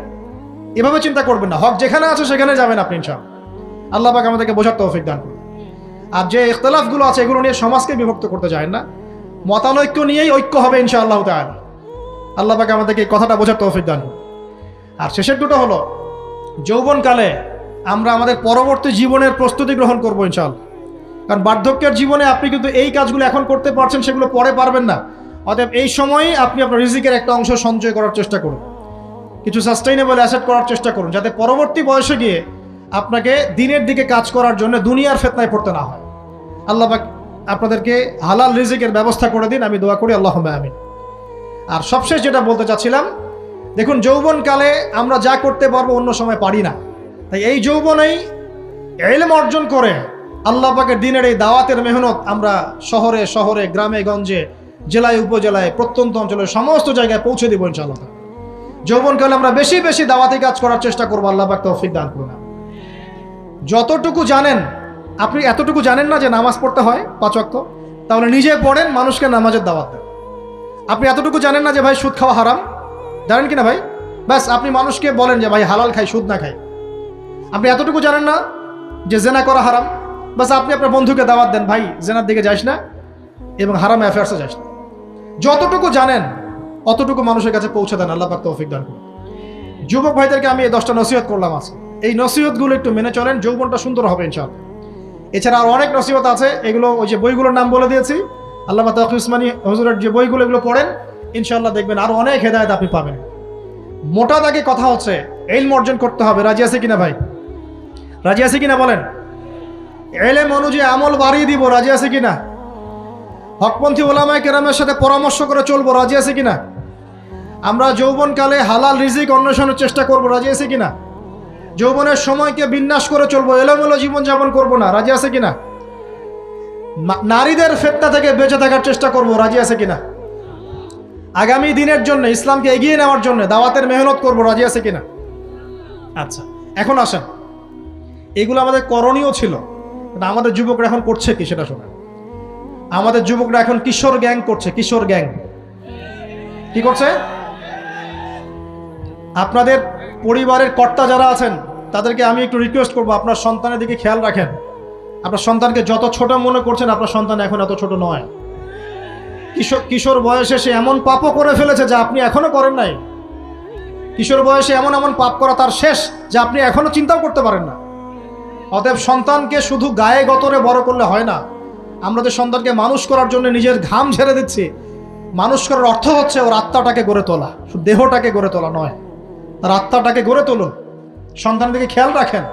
Speaker 1: এভাবে চিন্তা করবেন না। হক যেখানে আছে সেখানে যাবেন আপনি ইনশাআল্লাহ। আল্লাহ পাক আমাদেরকে বোঝার তৌফিক দান করুন। আর যে ইখতিলাফগুলো আছে এগুলো নিয়ে সমাজকে বিভক্ত করতে যায় না, মতানৈক্য নিয়েই ঐক্য হবে ইনশাআল্লাহ তাআলা। আল্লাহ পাক আমাদেরকে এই কথাটা বোঝার তৌফিক দান করুন। আর শেষের দুটো হলো, যৌবনকালে আমরা আমাদের পরবর্তী জীবনের প্রস্তুতি গ্রহণ করবো ইনশাআল্লাহ। কারণ বার্ধক্যের জীবনে আপনি কিন্তু এই কাজগুলো এখন করতে পারছেন, সেগুলো পরে পারবেন না। অতএব এই সময়ই আপনি আপনার রিজিকের একটা অংশ সঞ্চয় করার চেষ্টা করুন, কিছু সাস্টেইনেবল অ্যাসেট করার চেষ্টা করুন, যাতে পরবর্তী বয়সে গিয়ে আপনাকে দিনের দিকে কাজ করার জন্য দুনিয়ার ফিতনায় পড়তে না হয়। আল্লাহ পাক আপনাদেরকে হালাল রিজিকের ব্যবস্থা করে দিন, আমি দোয়া করি, আল্লাহুম্মা আমিন। আর সবশেষ যেটা বলতে চাচ্ছিলাম, দেখুন যৌবনকালে আমরা যা করতে পারবো অন্য সময় পারি না। তাই এই যৌবনেই ইলম অর্জন করে আল্লাহ পাকের দিনের এই দাওয়াতের মেহনত আমরা শহরে শহরে, গ্রামে গঞ্জে, জেলায় উপজেলায়, প্রত্যন্ত অঞ্চলে সমস্ত জায়গায় পৌঁছে দেবো ইনশাআল্লাহ। যৌবনকালে আমরা বেশি বেশি দাওয়াতি কাজ করার চেষ্টা করবো, আল্লাহ পাক তৌফিক দান করুন। যতটুকু জানেন, আপনি এতটুকু জানেন না যে নামাজ পড়তে হয় 5 ওয়াক্ত, তাহলে নিজে পড়েন, মানুষকে নামাজের দাওয়াত দেন। আপনি এতটুকু জানেন না যে ভাই সুদ খাওয়া হারাম, জানেন কিনা ভাই? ব্যাস আপনি মানুষকে বলেন যে ভাই হালাল খাই, সুদ না খাই। আপনি এতটুকু জানেন না যে জেনা করা হারাম, বাস আপনি আপনার বন্ধুকে দাওয়াত দেন, ভাই জেনার দিকে যাস না এবং হারাম অ্যাফেয়ার্সে যাস না। যতটুকু জানেন অতটুকু মানুষের কাছে পৌঁছে দেন, আল্লাহ পাক তৌফিক দান করুন। যুবক ভাইদেরকে আমি এই 10টা নসিহত করলাম আজকে, এই নসিহতগুলো একটু মেনে চলেন, যৌবনটা সুন্দর হবে ইনশাআল্লাহ। এছাড়া আর অনেক নসিহত আছে, এগুলো ওই যে বইগুলোর নাম বলে দিয়েছি, আল্লামা তাকি উসমানী হুজুরের যে বইগুলো, এগুলো পড়েন, ইনশাআল্লাহ দেখবেন আরো অনেক হেদায়েত আপনি পাবেন। মোটা দাগে কথা হচ্ছে ইলম অর্জন করতে হবে। রাজি আছে কিনা ভাই? রাজি আছে কিনা বলেন? ইলম অনুযায়ী আমল বাড়িয়ে দিব, রাজি আছে কিনা? হকপন্থী ওলামায়ে কেরামের সাথে পরামর্শ করে চলবো, রাজি আছে কিনা? আমরা যৌবনকালে হালাল রিজিক অন্বেষণের চেষ্টা করবো, রাজি আছে কিনা? যৌবনের সময়কে বিন্যাস করে চলবো, এলোমেলো জীবনযাপন করবো না, রাজি আছে কিনা? নারীদের ফিতনা থেকে বেঁচে থাকার চেষ্টা করবো, রাজি আছে কিনা? আগামী দিনের জন্য, ইসলামকে এগিয়ে নেওয়ার জন্য দাওয়াতের মেহনত করবো, রাজি আছে কিনা? আচ্ছা, এখন আসেন, এগুলো আমাদের করণীয় ছিল, আমাদের যুবকরা এখন করছে কি সেটা শোনেন। আমাদের যুবকরা এখন কিশোর গ্যাং করছে। কিশোর গ্যাং কি করছে? আপনাদের পরিবারের কর্তা যারা আছেন তাদেরকে আমি একটু রিকোয়েস্ট করবো, আপনার সন্তানের দিকে খেয়াল রাখেন। আপনার সন্তানকে যত ছোট মনে করছেন, আপনার সন্তান এখন এত ছোট নয়। কিশোর বয়সে সে এমন পাপও করে ফেলেছে যা আপনি এখনো করেন নাই। কিশোর বয়সে এমন এমন পাপ করা তার শেষ যা আপনি এখনো চিন্তাও করতে পারেন না। অতএব সন্তানকে শুধু গায়ে গতরে বড় করলে হয় না। আমরা যে সন্তানকে মানুষ করার জন্য নিজের ঘাম ঝেড়ে দিচ্ছি, মানুষ করার অর্থ হচ্ছে ওর আত্মাটাকে গড়ে তোলা, শুধু দেহটাকে গড়ে তোলা নয়, তার আত্মাটাকে গড়ে তুলুন। সন্তানের দিকে খেয়াল রাখেন।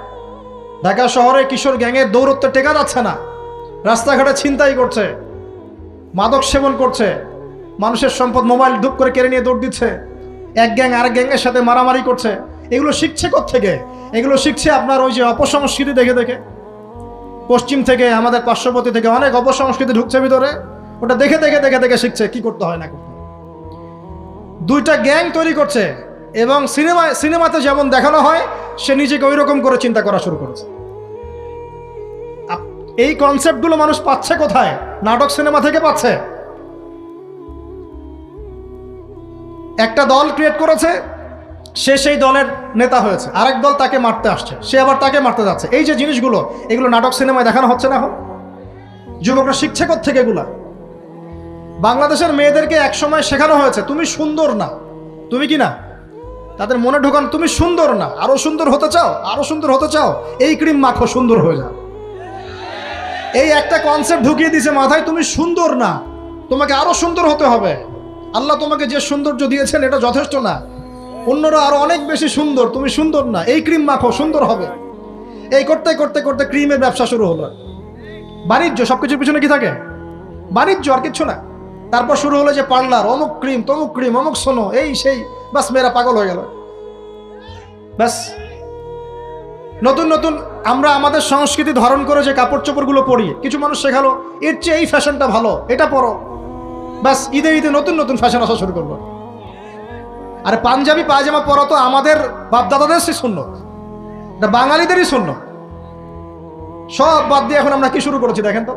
Speaker 1: ঢাকা শহরে কিশোর গ্যাংয়ের দৌরত্বে টেকা যাচ্ছে না, রাস্তাঘাটে ছিনতাই করছে, মাদক সেবন করছে, মানুষের সম্পদ মোবাইল ধূপ করে কেড়ে নিয়ে দৌড় দিচ্ছে, এক গ্যাং আরেক গ্যাংয়ের সাথে মারামারি করছে। এগুলো শিখছে কোত্থেকে? এগুলো শিখছে আপনার ওই যে অপসংস্কৃতি দেখে দেখে। পশ্চিম থেকে, আমাদের পার্শ্ববর্তী থেকে অনেক অপসংস্কৃতি ঢুকছে ভিতরে, ওটা দেখে দেখে দেখে দেখে শিখছে কি করতে হয় না করতে হয়। 2টা গ্যাং তৈরি করছে এবং সিনেমাতে যেমন দেখানো হয় সে নিজেকে ওই রকম করে চিন্তা করা শুরু করেছে। এই কনসেপ্টগুলো মানুষ পাচ্ছে কোথায়? নাটক সিনেমা থেকে পাচ্ছে। একটা দল ক্রিয়েট করেছে, সে সেই দলের নেতা হয়েছে, আরেক দল তাকে মারতে আসছে, সে আবার তাকে মারতে যাচ্ছে। এই যে জিনিসগুলো, এগুলো নাটক সিনেমায় দেখানো হচ্ছে না এখন? যুবকরা শিখছে কোত্থেকে এগুলা? বাংলাদেশের মেয়েদেরকে একসময় শেখানো হয়েছে তুমি সুন্দর না, তুমি কি না, তাদের মনে ঢোকান তুমি সুন্দর না, আরো সুন্দর হতে চাও, আরো সুন্দর হতে চাও, এই ক্রিম মাখো সুন্দর হয়ে যাও। এই একটা কনসেপ্ট ঢুকিয়ে দিয়েছে মাথায়, তুমি সুন্দর না, তোমাকে আরো সুন্দর হতে হবে। আল্লাহ তোমাকে যে সৌন্দর্য দিয়েছেন এটা যথেষ্ট না, অন্যরা আরো অনেক বেশি সুন্দর, তুমি সুন্দর না, এই ক্রিম মাখো সুন্দর হবে। এই করতে করতে করতে ক্রিমের ব্যবসা শুরু হলো। বাণিজ্য, সবকিছুর পিছনে কি থাকে? বাণিজ্য, আর কিচ্ছু না। তারপর শুরু হলো যে পার্লার, অমুক ক্রিম তমুক ক্রিম, অমুক সোনো, এই সেই, বাস মেয়েরা পাগল হয়ে গেল। ব্যাস নতুন নতুন আমরা আমাদের সংস্কৃতি ধারণ করে যে কাপড় চোপড়গুলো পরি, কিছু মানুষ শেখালো এর চেয়ে এই ফ্যাশনটা ভালো, এটা পরো। ব্যাস ঈদে ঈদে নতুন নতুন ফ্যাশন আসা শুরু করলো। আরে পাঞ্জাবি পায়জামা পরা তো আমাদের বাপদাদাদের সুন্নত, এটা বাঙালিদেরই সুন্নত। সব বাদ দিয়ে এখন আমরা কি শুরু করেছি দেখেন তো।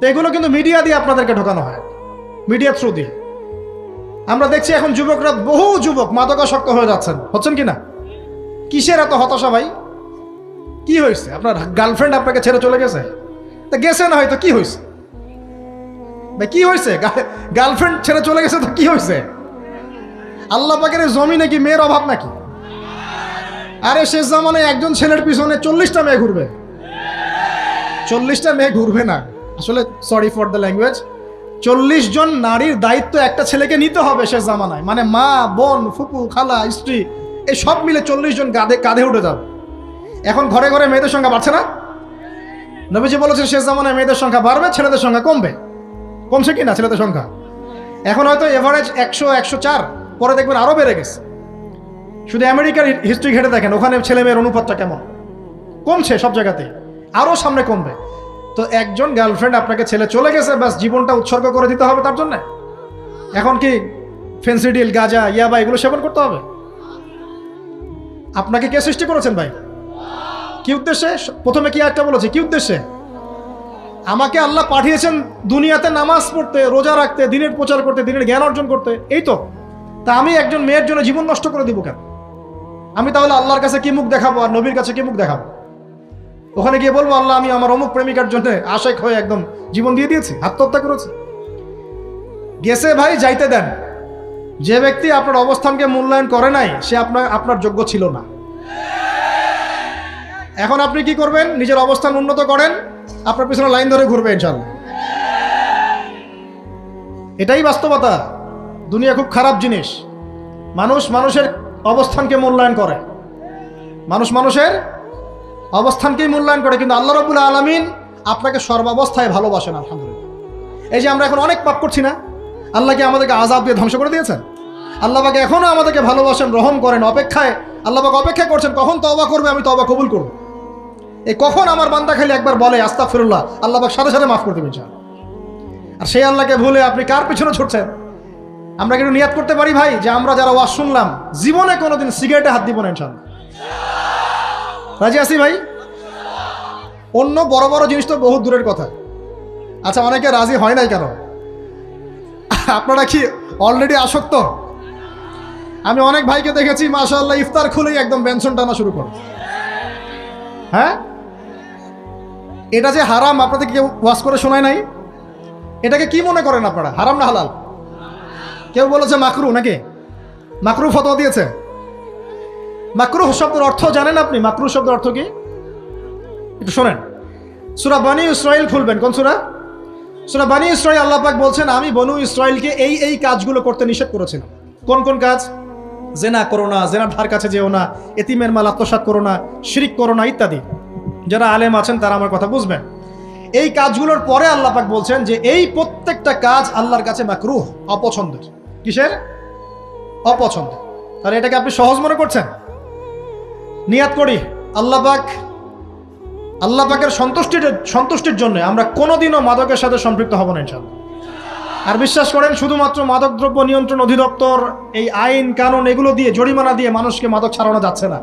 Speaker 1: এগুলো কিন্তু মিডিয়া দিয়ে আপনাদেরকে ঢোকানো হয়, মিডিয়া থ্রু দিয়ে। আমরা দেখছি এখন যুবকরা, বহু যুবক মাদকাসক্ত হয়ে যাচ্ছেন, হচ্ছেন কি না? কিসের এত হতাশা ভাই? কি হয়েছে? আপনার গার্লফ্রেন্ড আপনাকে ছেড়ে চলে গেছে? তা গেছে না হয়তো, কি হয়েছে ভাই? কি হয়েছে? গার্লফ্রেন্ড ছেড়ে চলে গেছে তো কি হয়েছে? আল্লাহ পাকের জমিনে কি মেয়ের অভাব নাকি? আরে শেষ জামানায় একজন ছেলের পিছনে 40টা মেয়ে ঘুরবে। 40টা মেয়ে ঘুরবে না, আসলে সরি ফর দ্য ল্যাঙ্গুয়েজ, 40 জন নারীর দায়িত্ব একটা ছেলেকে নিতে হবে শেষ জামানায়। মানে মা, বোন, ফুপু, খালা, স্ত্রী, এই সব মিলে 40 জন কাঁধে উঠে যাবে। এখন ঘরে ঘরে মেয়েদের সংখ্যা বাড়ছে না? নবীজি বলেছেন শেষ জামানায় মেয়েদের সংখ্যা বাড়বে, ছেলেদের সংখ্যা কমবে। কমছে কি না ছেলেদের সংখ্যা? এখন হয়তো এভারেজ 100, 104, পরে দেখবেন আরো বেড়ে গেছে। শুধু আমেরিকার হিস্ট্রি ঘেটে দেখেন, ওখানে ছেলে মেয়ের অনুপাতটা কেমন। কমছে সব জায়গাতে, আরো সামনে কমবে। তো একজন গার্লফ্রেন্ড আপনাকে ছেলে চলে গেছে, ব্যাস জীবনটা উৎসর্গ করে দিতে হবে তার জন্য? এখন কি ফেন্সিডিল, গাঁজা, ইয়াবা এগুলো সেবন করতে হবে? আপনাকে কে সৃষ্টি করেছেন ভাই? কি উদ্দেশ্যে? প্রথমে কি একটা বলেছে, কি উদ্দেশ্যে? আমাকে আল্লাহ পাঠিয়েছেন দুনিয়াতে নামাজ পড়তে, রোজা রাখতে, দিনের প্রচার করতে, দিনের জ্ঞান অর্জন করতে, এই তো। তা আমি একজন মেয়ের জন্য জীবন নষ্ট করে দিব কেন? আমি তাহলে আল্লাহর কাছে কি মুখ দেখাবো আর নবীর কাছে কি মুখ দেখাবো? ওখানে গিয়ে বলবো আল্লাহ আমি আমার অমুক প্রেমিকার জন্য আশেক হয়ে একদম জীবন দিয়ে দিয়েছি, আত্মহত্যা করেছি? গেছে ভাই, যাইতে দেন। যে ব্যক্তি আপনার অবস্থানকে মূল্যায়ন করে নাই, সে আপনার যোগ্য ছিল না। এখন আপনি কি করবেন? নিজের অবস্থান উন্নত করেন, আপনার পিছনে লাইন ধরে ঘুরবে ইনশাআল্লাহ। এটাই বাস্তবতা। দুনিয়া খুব খারাপ জিনিস। মানুষের অবস্থানকে মূল্যায়ন করে, মানুষের অবস্থানকেই মূল্যায়ন করে, কিন্তু আল্লাহ রাব্বুল আলামিন আপনাকে সর্বাবস্থায় ভালোবাসেন। আলহামদুলিল্লাহ। এই যে আমরা এখন অনেক পাপ করছি না, আল্লাহ কি আমাদেরকে আযাব দিয়ে ধ্বংস করে দিয়েছেন? আল্লাহ পাক এখনো আমাদেরকে ভালোবাসেন, রহম করেন, অপেক্ষায় আল্লাহ পাক অপেক্ষা করছেন কখন তওবা করবে, আমি তওবা কবুল করব। এই কখন আমার বান্দা খালি একবার বলে আস্তাগফিরুল্লাহ, আল্লাহ পাক সাথে সাথে মাফ করে দেবেন ইনশাআল্লাহ। আর সেই আল্লাহকে ভুলে আপনি কার পিছনে ছুটছেন? আমরা কিন্তু নিয়াত করতে পারি ভাই যে আমরা যারা ওয়াজ শুনলাম জীবনে কোনোদিন সিগারেটে হাত দিব না ইনশাআল্লাহ। রাজি আছি ভাই? অন্য বড় বড় জিনিস তো বহুত দূরের কথা। আচ্ছা, অনেকে রাজি হয় নাই কেন? আপনারা কি অলরেডি আসক্ত? আমি অনেক ভাইকে দেখেছি মাশাআল্লাহ ইফতার খুলেই একদম বেনসন টানা শুরু করে। হ্যাঁ, এটা যে হারাম আপনাদের কেউ ওয়াজ করে শোনায় নাই? এটাকে কি মনে করেন আপনারা, হারাম না হালাল? কেউ বলেছে মাকরু, নাকি মাকরু ফতোয়া দিয়েছে? মাকরুহ শব্দের অর্থ জানেন আপনি? মাকরুহ শব্দের অর্থ কি একটু শোনেন। সূরা বনী ইসরাইল খুলবেন। কোন সূরা? সূরা বনী ইসরাইল। আল্লাহ পাক বলছেন আমি বনু ইসরাইলকে এই কাজগুলো করতে নিষেধ করেছিলাম। কোন কোন কাজ? জেনা করো না, জেনার ধার কাছে যেও না, এতিমের মাল আত্মসাৎ করো না, শিরিক করো না ইত্যাদি। যারা আলেম আছেন তারা আমার কথা বুঝবেন। এই কাজগুলোর পরে আল্লাহ পাক বলছেন যে এই প্রত্যেকটা কাজ আল্লাহর কাছে মাকরুহ, অপছন্দের। কিসের? অপছন্দ। তাহলে এটাকে আপনি সহজ মনে করছেন? নিয়াত করি আল্লাহ পাকের সন্তুষ্টির জন্য আমরা কোনোদিনও মাদকের সাথে সম্পৃক্ত হব না ইনশাআল্লাহ। আর বিশ্বাস করেন, শুধুমাত্র মাদকদ্রব্য নিয়ন্ত্রণ অধিদপ্তর এই আইন কানুন এগুলো দিয়ে, জরিমানা দিয়ে মানুষকে মাদক ছাড়ানো যাচ্ছে না,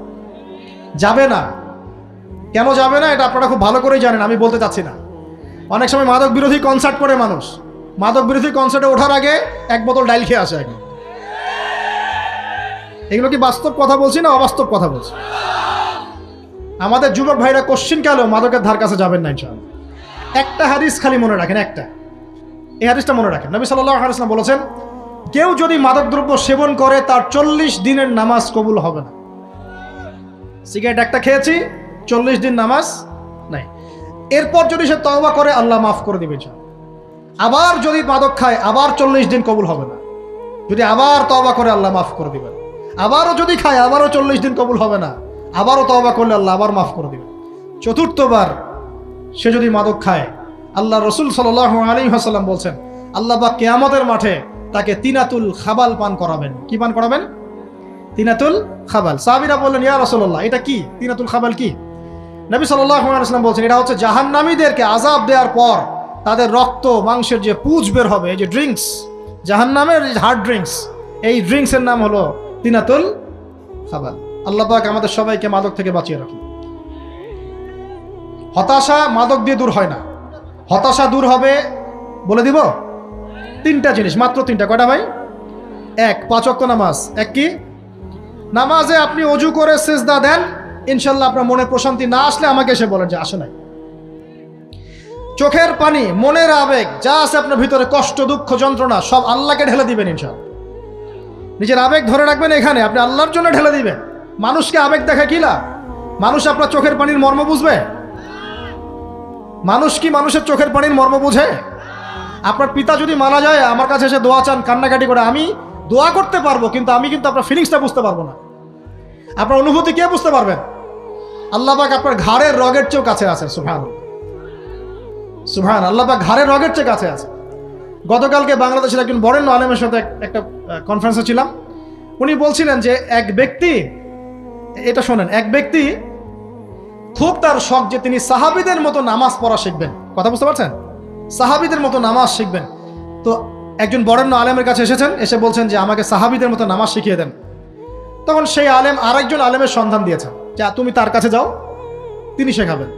Speaker 1: যাবে না। কেন যাবে না এটা আপনারা খুব ভালো করেই জানেন, আমি বলতে চাচ্ছি না। অনেক সময় মাদক বিরোধী কনসার্ট করে মানুষ, মাদক বিরোধী কনসার্টে ওঠার আগে এক বোতল ডাইল খেয়ে আসে। এগুলো কি বাস্তব কথা বলছি না অবাস্তব কথা বলছি? আমাদের যুবক ভাইরা কোশ্চিন কালেও মাদকের ধার কাছে যাবেন না ইনশাআল্লাহ। একটা হাদিস খালি মনে রাখেন, একটা, এই হাদিসটা মনে রাখেন। নবী সাল্লাল্লাহু আলাইহি ওয়াসাল্লাম বলেছেন, কেউ যদি মাদকদ্রব্য সেবন করে তার 40 দিনের নামাজ কবুল হবে না। সিগারেট একটা খেয়েছি, 40 দিন নামাজ নাই। এরপর যদি সে তওবা করে আল্লাহ মাফ করে দিবে। আবার যদি মাদক খায় আবার 40 দিন কবুল হবে না। যদি আবার তওবা করে আল্লাহ মাফ করে দিবেন। আবারও যদি খায় আবারও 40 দিন কবুল হবে না। আবারও তওবা করলে আল্লাহ আবার মাফ করে দিবেন। চতুর্থবার সে যদি মাদক খায়, আল্লাহ রসুল সাল্লাল্লাহু আলাইহি ওয়াসাল্লাম বলছেন, আল্লাহ পাক কিয়ামতের মাঠে তাকে তিনাতুল খাবাল পান করাবেন। কি পান করাবেন? তিনাতুল খাবাল। সাহাবীরা বললেন, ইয়া রাসূলুল্লাহ, এটা কি তিনাতুল খাবাল? কি? নবী সাল্লাল্লাহু আলাইহি ওয়াসাল্লাম বলছেন, এটা হচ্ছে জাহান্নামীদেরকে আযাব দেওয়ার পর তাদের রক্ত মাংসের যে পুঁজ বের হবে, এই যে ড্রিঙ্কস, জাহান্নামের হার্ড ড্রিঙ্কস, এই ড্রিঙ্কসের নাম হলো তিনাতুল খাবাল। আল্লাহ পাক আমাদের সবাইকে মাদক থেকে বাঁচিয়ে রাখুন। হতাশা মাদক দিয়ে দূর হয় না। হতাশা দূর হবে, বলে দিব, 3টা জিনিস, মাত্র 3টা। কয়টা ভাই? 1, 5 ওয়াক্ত নামাজ। এক কি? নামাজে আপনি অজু করে সিজদা দেন, ইনশাল্লাহ আপনার মনে প্রশান্তি না আসলে আমাকে এসে বলেন যে আসে নাই। চোখের পানি, মনের আবেগ যা আছে আপনার ভিতরে, কষ্ট, দুঃখ, যন্ত্রণা, সব আল্লাহকে ঢেলে দিবেন ইনশাল্লাহ। নিজের আবেগ ধরে রাখবেন এখানে, আপনি আল্লাহর জন্য ঢেলে দিবেন। মানুষকে আবেগ দেখা কি লাভ? মানুষ আপনার চোখের পানির মর্ম বুঝবে? মানুষ কি মানুষের চোখের পানির মর্ম বুঝে? আপনার পিতা যদি মারা যায়, আমার কাছে এসে দোয়া চান, কান্নাকাটি করে, আমি দোয়া করতে পারবো, কিন্তু আমি কিন্তু আপনার ফিলিংসটা বুঝতে পারবো না। আপনার অনুভূতি কে বুঝতে পারবেন? আল্লাহ পাক আপনার ঘাড়ের রগের চেয়েও কাছে আছেন। সুবহানাল্লাহ, সুবহান, আল্লাহ পাক ঘাড়ের রগের চেয়ে কাছে আছে। গতকালকে বাংলাদেশের একজন বরেণ্য আলেমের সাথে একটা কনফারেন্সে ছিলাম। উনি বলছিলেন যে এক ব্যক্তি, এটা শোনেন, এক ব্যক্তি খুব তার শখ যে তিনি সাহাবীদের মতো নামাজ পড়া শিখবেন। কথা বুঝতে পারছেন? সাহাবীদের মতো নামাজ শিখবেন। তো একজন বরেণ্য আলেমের কাছে এসেছেন, এসে বলছেন যে আমাকে সাহাবীদের মতো নামাজ শিখিয়ে দেন। তখন সেই আলেম আরেকজন আলেমের সন্ধান দিয়েছেন, যা তুমি তার কাছে যাও, তিনি শেখাবেন।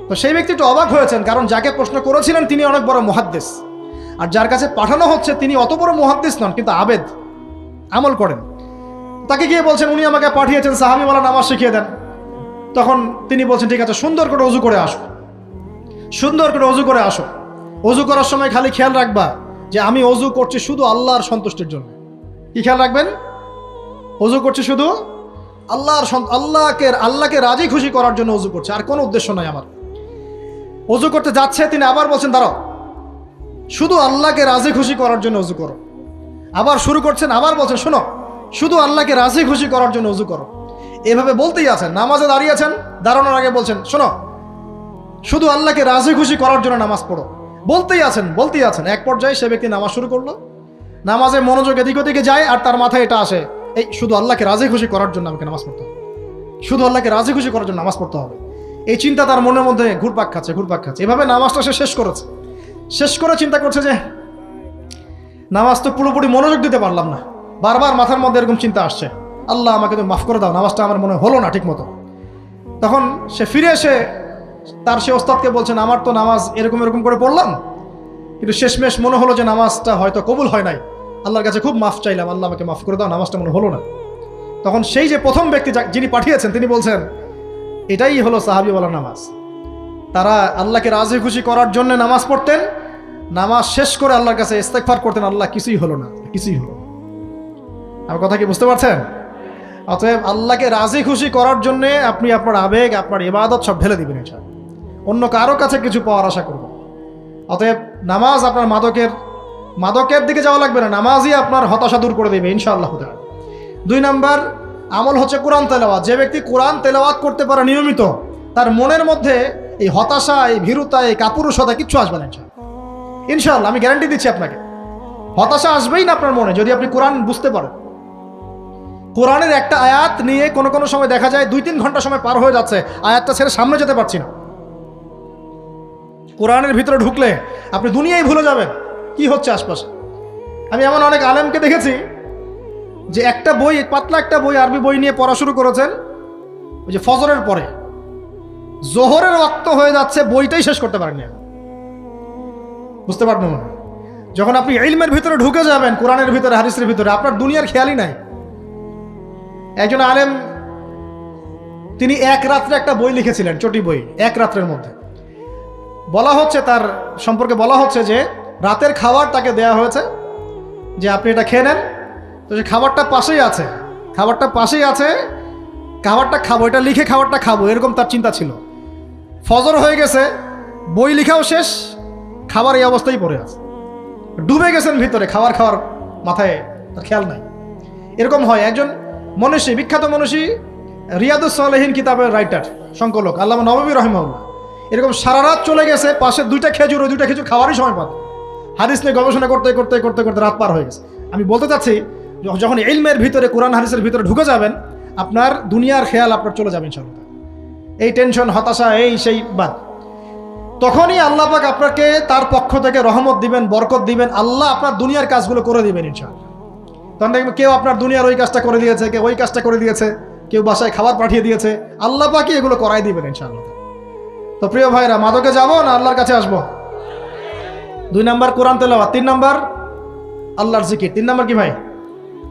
Speaker 1: তো সেই ব্যক্তি একটু অবাক হয়েছেন, কারণ যাকে প্রশ্ন করেছিলেন তিনি অনেক বড় মুহাদ্দিস, আর যার কাছে পাঠানো হচ্ছে তিনি অত বড় মুহাদ্দিস নন, কিন্তু আবেদ, আমল করেন। তাকে গিয়ে বলছেন উনি আমাকে পাঠিয়েছেন সাহাবীওয়ালা নামাজ শিখিয়ে দেন। তখন তিনি বলছেন, ঠিক আছে, সুন্দর করে অজু করে আসো, সুন্দর করে অজু করে আসো। অজু করার সময় খালি খেয়াল রাখবা যে আমি অজু করছি শুধু আল্লাহর সন্তুষ্টির জন্য। কি খেয়াল রাখবেন? অজু করছি শুধু আল্লাহকে রাজি খুশি করার জন্য অজু করছে, আর কোনো উদ্দেশ্য নাই আমার। অজু করতে যাচ্ছে, তিনি আবার বলছেন, দাঁড়াও, শুধু আল্লাহকে রাজি খুশি করার জন্য অজু করো। আবার শুরু করছেন, আবার বলছেন, শোনো, শুধু আল্লাহকে রাজি খুশি করার জন্য অজু করো। এভাবে বলতেই আছেন। নামাজে দাঁড়িয়েছেন, দাঁড়ানোর আগে বলছেন, শোনো, শুধু আল্লাহকে রাজি খুশি করার জন্য নামাজ পড়ো। বলতেই আছেন, বলতেই আছেন। এক পর্যায়ে সে ব্যক্তি নামাজ শুরু করলো, নামাজে মনোযোগ এদিক ওদিকে যায়, আর তার মাথায় এটা আসে, এই শুধু আল্লাহকে রাজি খুশি করার জন্য আমাকে নামাজ পড়তে হবে, শুধু আল্লাহকে রাজি খুশি করার জন্য নামাজ পড়তে হবে। এই চিন্তা তার মনের মধ্যে ঘুরপাক খাচ্ছে, ঘুরপাক খাচ্ছে। এভাবে নামাজটা সে শেষ করেছে। শেষ করে চিন্তা করছে যে নামাজ তো পুরোপুরি মনোযোগ দিতে পারলাম না। বারবার মাথার মধ্যে এরকম চিন্তা আসছে, আল্লাহ আমাকে তুমি মাফ করে দাও, নামাজটা আমার মনে হলো না ঠিক মতো। তখন সে ফিরে এসে তার সে ওস্তাদকে বলছেন, আমার তো নামাজ এরকম এরকম করে পড়লাম, কিন্তু শেষমেশ মনে হলো যে নামাজটা হয়তো কবুল হয় নাই, আল্লাহর কাছে খুব মাফ চাইলাম, আল্লাহ আমাকে মাফ করে দাও, নামাজটা মনে হলো না। তখন সেই যে প্রথম ব্যক্তি যিনি পাঠিয়েছেন তিনি বলছেন, এটাই হলো সাহাবীওয়ালা নামাজ। তারা আল্লাহকে রাজি খুশি করার জন্য নামাজ পড়তেন, নামাজ শেষ করে আল্লাহর কাছে ইস্তেগফার করতেন, আল্লাহ কিছুই হলো না, কিছুই হলো। আমার কথা কি বুঝতে পারছেন? অতএব আল্লাহকে রাজি খুশি করার জন্য আপনি আপনার আবেগ, আপনার ইবাদত সব ঢেলে দিবেন, ইনশাআল্লাহ। অন্য কারো কাছে কিছু পাওয়ার আশা করবেন। অতএব নামাজ আপনার মাদকের দিকে যাওয়া লাগবে না, নামাজই আপনার হতাশা দূর করে দেবে ইনশাআল্লাহ। 2 নাম্বার আমল হচ্ছে কোরআন তেলাওয়াত। যে ব্যক্তি কোরআন তেলাওয়াত করতে পারে নিয়মিত, তার মনের মধ্যে এই হতাশা, এই ভীরুতা, এই কাপুরুষতা কিচ্ছু আসবে না ইনশাআল্লাহ। আমি গ্যারান্টি দিচ্ছি আপনাকে, হতাশা আসবেই না আপনার মনে, যদি আপনি কোরআন বুঝতে পারেন। কোরআনের একটা আয়াত নিয়ে কোনো কোনো সময় দেখা যায় 2-3 ঘন্টা সময় পার হয়ে যাচ্ছে, আয়াতটা ছেড়ে সামনে যেতে পারছি না। কোরআনের ভিতরে ঢুকলে আপনি দুনিয়ায় ভুলে যাবেন কি হচ্ছে আশপাশে। আমি এমন অনেক আলেমকে দেখেছি যে একটা বই, পাতলা একটা বই, আরবি বই নিয়ে পড়া শুরু করেছেন, ওই যে ফজরের পরে জোহরের ওয়াক্ত হয়ে যাচ্ছে, বইটাই শেষ করতে পারেননি। বুঝতে পারবেন মনে, যখন আপনি ইলমের ভিতরে ঢুকে যাবেন, কোরআনের ভিতরে, হাদিসের ভিতরে, আপনার দুনিয়ার খেয়ালই নাই। একজন আলেম তিনি এক রাত্রে একটা বই লিখেছিলেন, চটি বই, এক রাত্রের মধ্যে। বলা হচ্ছে তার সম্পর্কে বলা হচ্ছে যে রাতের খাবার তাকে দেয়া হয়েছে যে আপনি এটা খেয়ে নেন। তো সে খাবারটা পাশেই আছে, খাবারটা খাবো, এটা লিখে খাবারটা খাবো, এরকম তার চিন্তা ছিল। ফজর হয়ে গেছে, বই লিখাও শেষ, খাবার এই অবস্থায় পড়ে আছে, ডুবে গেছেন ভিতরে, খাওয়ার মাথায় তার খেয়াল নাই। এরকম হয়। একজন মনীষী, বিখ্যাত মনীষী, রিয়াদুস সালেহীন কিতাবের রাইটার, সংকলক আল্লামা নববী রাহিমাহুল্লাহ, এরকম সারা রাত চলে গেছে, পাশে দুইটা খেজুর খাওয়ারই সময় পাবে। হাদিস নিয়ে গবেষণা করতে করতে করতে করতে রাত পার হয়ে গেছে। আমি বলতে চাচ্ছি, যখন ইলমের ভিতরে, কোরআন হাদিসের ভিতরে ঢুকে যাবেন, আপনার দুনিয়ার খেয়াল আপনার চলে যাবে ইনশাআল্লাহ। এই টেনশন, হতাশা, এই সেই বাদ, তখনই আল্লাহ পাক আপনাকে তার পক্ষ থেকে রহমত দিবেন, বরকত দিবেন, আল্লাহ আপনার দুনিয়ার কাজগুলো করে দিবেন ইনশাআল্লাহ। তখন দেখবেন কেউ আপনার দুনিয়ার ওই কাজটা করে দিয়েছে, কেউ ওই কাজটা করে দিয়েছে, কেউ বাসায় খাবার পাঠিয়ে দিয়েছে, আল্লাহ পাকই এগুলো করাই দিবেন ইনশাআল্লাহ। তো প্রিয় ভাইরা, মাদকে যাবো না আল্লাহর কাছে আসবো? 2 নাম্বার কোরআন তেলাওয়াত, 3 নাম্বার আল্লাহর জিকির। 3 নাম্বার কি ভাই?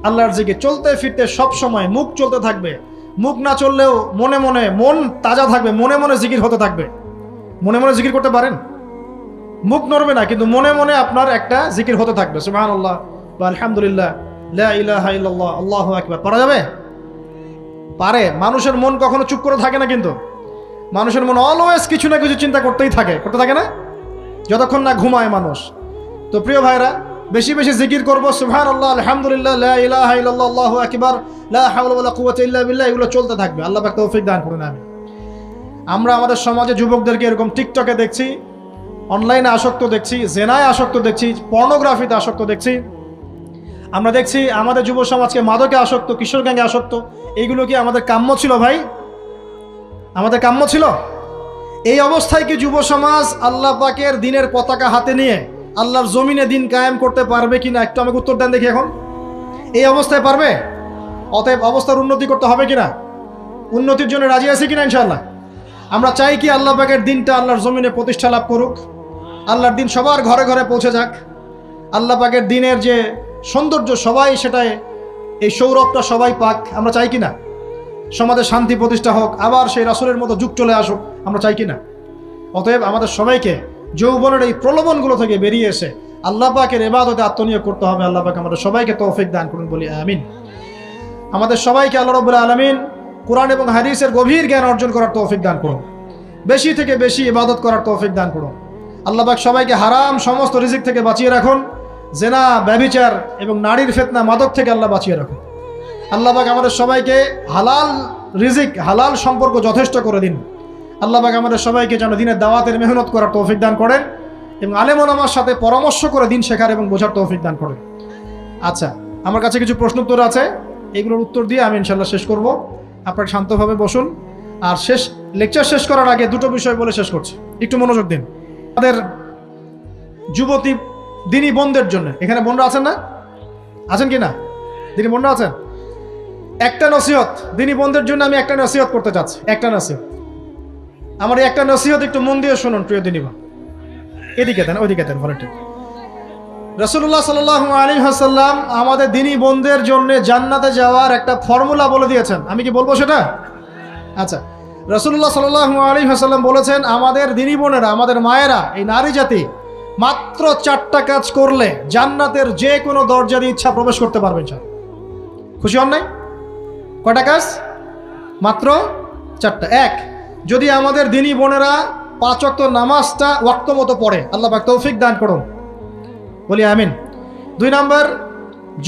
Speaker 1: আল্লাহর জিকির। চলতে ফিরতে সব সময় মুখ চলতে থাকবে, মুখ না চললেও মনে মনে মন তাজা থাকবে, মনে মনে জিকির হতে থাকবে। মনে মনে জিকির করতে পারেন? মুখ নড়বে না, কিন্তু মনে মনে আপনার একটা জিকির হতে থাকবে, সুবহানাল্লাহ বা আলহামদুলিল্লাহ, লা ইলাহা ইল্লাল্লাহ, আল্লাহু আকবার। পারা যাবে? পারে। মানুষের মন কখনো চুপ করে থাকে না, কিন্তু মানুষের মন অলওয়েজ কিছু না কিছু চিন্তা করতে থাকে না, যতক্ষণ না ঘুমায় মানুষ। তো প্রিয় ভাইরা, বেশি বেশি জিকির করবো, সুবহানাল্লাহ, আলহামদুলিল্লাহ, লা ইলাহা ইল্লাল্লাহ, আল্লাহু আকবার, লা হাওলা ওয়ালা কুওয়াতা ইল্লা বিল্লাহ, এগুলো চলতে থাকবে। আল্লাহ পাক তৌফিক দান করুন। আমরা আমাদের সমাজে যুবকদেরকে এরকম টিকটকে দেখছি, অনলাইনে আসক্ত দেখছি, জেনায় আসক্ত দেখছি, পর্নোগ্রাফিতে আসক্ত দেখছি। আমরা দেখছি আমাদের যুব সমাজকে মাদকে আসক্ত, কিশোর গ্যাংয়ে আসক্ত। এইগুলো কি আমাদের কাম্য ছিল ভাই? আমাদের কাম্য ছিল? এই অবস্থায় কি যুব সমাজ আল্লাহ পাকের দিনের পতাকা হাতে নিয়ে আল্লাহর জমিনে দিন কায়েম করতে পারবে কিনা? একটু আমাকে উত্তর দেন দেখি। এখন এই অবস্থায় পারবে? অতএব অবস্থার উন্নতি করতে হবে কিনা? উন্নতির জন্য রাজি আছি কিনা ইনশাআল্লাহ? আমরা চাই কি আল্লাহ পাকের দিনটা আল্লাহর জমিনে প্রতিষ্ঠা লাভ করুক, আল্লাহর দিন সবার ঘরে ঘরে পৌঁছে যাক, আল্লাহ পাকের দিনের যে সৌন্দর্য সবাই সেটাই, এই সৌরভটা সবাই পাক। আমরা চাই কিনা? সমাজে শান্তি প্রতিষ্ঠা হোক, আবার সেই রাসূলের মতো যুগ চলে আসুক, আমরা চাই কিনা? অতএব আমাদের সবাইকে যৌবনের এই প্রলোভনগুলো থেকে বেরিয়ে এসে আল্লাহ পাকের ইবাদতে আত্মনিয়োগ করতে হবে। আল্লাহ পাক আমাদের সবাইকে তৌফিক দান করুন, বলি আমিন। আমাদের সবাইকে আল্লাহ রাব্বুল আলামিন কোরআন এবং হাদিসের গভীর জ্ঞান অর্জন করার তৌফিক দান করুন, বেশি থেকে বেশি ইবাদত করার তৌফিক দান করুন। আল্লাহ পাক সবাইকে হারাম সমস্ত রিজিক থেকে বাঁচিয়ে রাখুন, জেনা, ব্যভিচার এবং নারীর ফিতনা, মাদক থেকে আল্লাহ বাঁচিয়ে রাখুন। আল্লাহ পাক আমাদের সবাইকে হালাল রিজিক, হালাল সম্পর্ক যথেষ্ট করে দিন। আল্লাহ পাক আমাদের সবাইকে যেন দিনের দাওয়াতের মেহনত করার তৌফিক দান করেন এবং আলেম ওলামার সাথে পরামর্শ করে দিন শেখার এবং বোঝার তৌফিক দান করেন। আচ্ছা, আমার কাছে কিছু প্রশ্ন উত্তর আছে, এগুলোর উত্তর দিয়ে আমি ইনশাল্লাহ শেষ করব। আপনারা শান্তভাবে বসুন। আর লেকচার শেষ করার আগে দুটো বিষয় বলে শেষ করছি, একটু মনোযোগ দিন। আমাদের যুবতী দিনী বোনদের জন্য, এখানে বোনরা আছেন না? আছেন কি না? দিনী বোনরা আছেন? একটা নসিহত দিনী বোনদের জন্য আমি একটা নসিহত করতে চাচ্ছি, একটা নসিহত। আমার এই একটা নসিহত একটু মন দিয়ে শুনুন প্রিয় দিনী বোন। এদিকে দেন, ওইদিকে দেন, ভলেন্টিয়ার। রাসূলুল্লাহ সাল্লাল্লাহু আলাইহি ওয়াসাল্লাম আমাদের দিনী বোনদের জন্য জান্নাতে যাওয়ার একটা ফর্মুলা বলে দিয়েছেন। আমি কি বলবো সেটা? আচ্ছা, রাসূলুল্লাহ সাল্লাল্লাহু আলাইহি ওয়াসাল্লাম বলেছেন আমাদের দিনী বোনেরা, আমাদের মায়েরা, এই নারী জাতি মাত্র 4টা কাজ করলে জান্নাতের যে কোনো দরজা দিয়ে ইচ্ছা প্রবেশ করতে পারবেন। খুশি হন নাই? কয়টা কাজ? মাত্র 4টা। 1, যদি আমাদের দিনী বোনেরা 5 ওয়াক্ত নামাজটা ওয়াক্ত মতো পড়ে, আল্লাহ পাক তৌফিক দান করুন, বলি আমিন। 2 নাম্বার,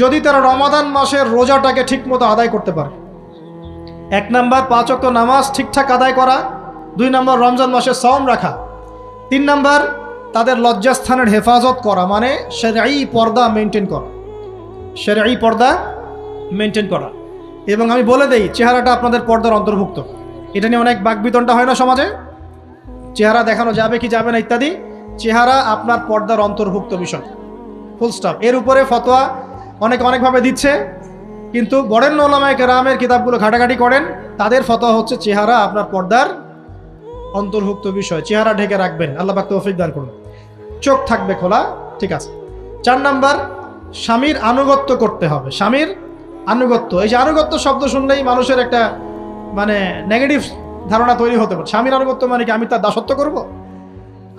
Speaker 1: যদি তারা রমাদান মাসের রোজাটাকে ঠিক মতো আদায় করতে পারে। 1 নাম্বার 5 ওয়াক্ত নামাজ ঠিকঠাক আদায় করা, 2 নাম্বার রমজান মাসে সাওম রাখা, 3 নাম্বার তাদের লজ্জাস্থানের হেফাজত করা, মানে শরঈ পর্দা মেনটেন করা, শরঈ পর্দা মেনটেন করা। এবং আমি বলে দেই, চেহারাটা আপনাদের পর্দার অন্তর্ভুক্ত। এটা নিয়ে অনেক বাকবিতণ্ডা হয় না সমাজে, চেহারা দেখানো যাবে কি যাবে না ইত্যাদি। চেহারা আপনার পর্দার অন্তর্ভুক্ত বিষয়, ফুল স্টপ। এর উপরে ফতোয়া অনেকভাবে দিচ্ছে, কিন্তু বরেণ্য উলামায়ে কেরামের কিতাবগুলো ঘাটাঘাটি করেন, তাদের ফতোয়া হচ্ছে চেহারা আপনার পর্দার অন্তর্ভুক্ত বিষয়, চেহারা ঢেকে রাখবেন, আল্লাহ পাক তৌফিক দান করুন। চোখ থাকবে খোলা, ঠিক আছে। 4 নাম্বার, স্বামীর আনুগত্য করতে হবে, স্বামীর আনুগত্য, এই যে আনুগত্য শব্দ শুনলেই মানুষের একটা মানে নেগেটিভ ধারণা তৈরি হতে পারে। স্বামীর আনুগত্য মানে কি আমি তার দাসত্ব করব?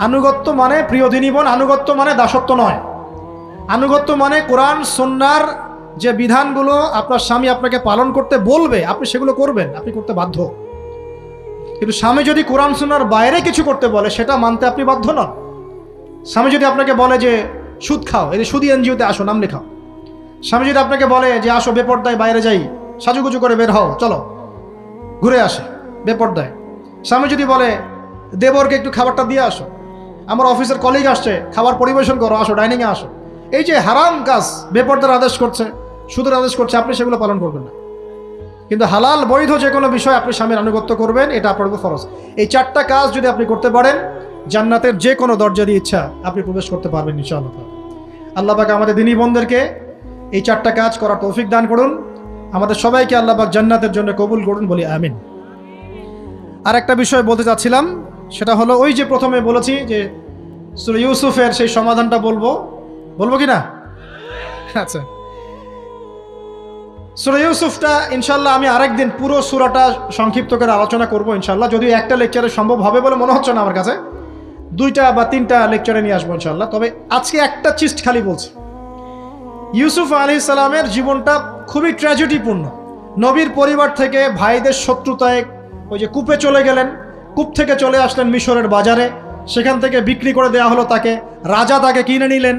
Speaker 1: আনুগত্য মানে প্রিয়দিনী বোন, আনুগত্য মানে দাসত্ব নয়। আনুগত্য মানে কোরআন সুন্নাহর যে বিধানগুলো আপনার স্বামী আপনাকে পালন করতে বলবে আপনি সেগুলো করবেন, আপনি করতে বাধ্য। কিন্তু স্বামী যদি কোরআন সুন্নাহর বাইরে কিছু করতে বলে সেটা মানতে আপনি বাধ্য নন। স্বামী যদি আপনাকে বলে যে সুদ খাও, এই যে সুদি এনজিওতে আসো, নাম লেখাও। স্বামী যদি আপনাকে বলে যে আসো বেপর্দায় বাইরে যাই, সাজুগুজু করে বের হও, চলো ঘুরে আসে বেপর্দায়। স্বামী যদি বলে দেবরকে একটু খাবারটা দিয়ে আসো, আমার অফিসের কলিগ আসছে খাবার পরিবেশন করো, আসো ডাইনিংয়ে আসো, এই যে হারাম কাজ বেপর্দার আদেশ করছে, সুদের আদেশ করছে, আপনি সেগুলো পালন করবেন না। কিন্তু হালাল বৈধ যে কোনো বিষয় আপনি স্বামীর আনুগত্য করবেন, এটা আপনার উপর ফরজ। এই 4টা কাজ যদি আপনি করতে পারেন জান্নাতের যে কোনো দরজা দিয়ে ইচ্ছা আপনি প্রবেশ করতে পারবেন ইনশাআল্লাহ। আল্লাহ পাক আমাদের দিনী বোনদেরকে এই 4টা কাজ করার তৌফিক দান করুন। আমাদের সবাইকে আল্লাহ পাক জান্নাতের জন্য কবুল করুন, বলি আমিন। আর একটা বিষয় বলতে চাচ্ছিলাম, সেটা হলো ওই যে প্রথমে বলেছি যে সূরা ইউসুফের সেই সমাধানটা বলবো কি না? আচ্ছা, সূরা ইউসুফটা ইনশাআল্লাহ আমি আরেকদিন পুরো সূরাটা সংক্ষিপ্ত করে আলোচনা করব ইনশাআল্লাহ। যদিও একটা লেকচারে সম্ভব হবে বলে মনে হচ্ছে না আমার কাছে, 2টা বা 3টা লেকচারে নিয়ে আসবো ইনশাআল্লাহ। তবে আজকে একটা চিস্ট খালি বলছি। ইউসুফ আলাইহিস সালামের জীবনটা খুবই ট্র্যাজেডিপূর্ণ। নবীর পরিবার থেকে ভাইদের শত্রুতায় ওই যে কূপে চলে গেলেন, কূপ থেকে চলে আসলেন মিশরের বাজারে, সেখান থেকে বিক্রি করে দেওয়া হলো তাকে, রাজা তাকে কিনে নিলেন,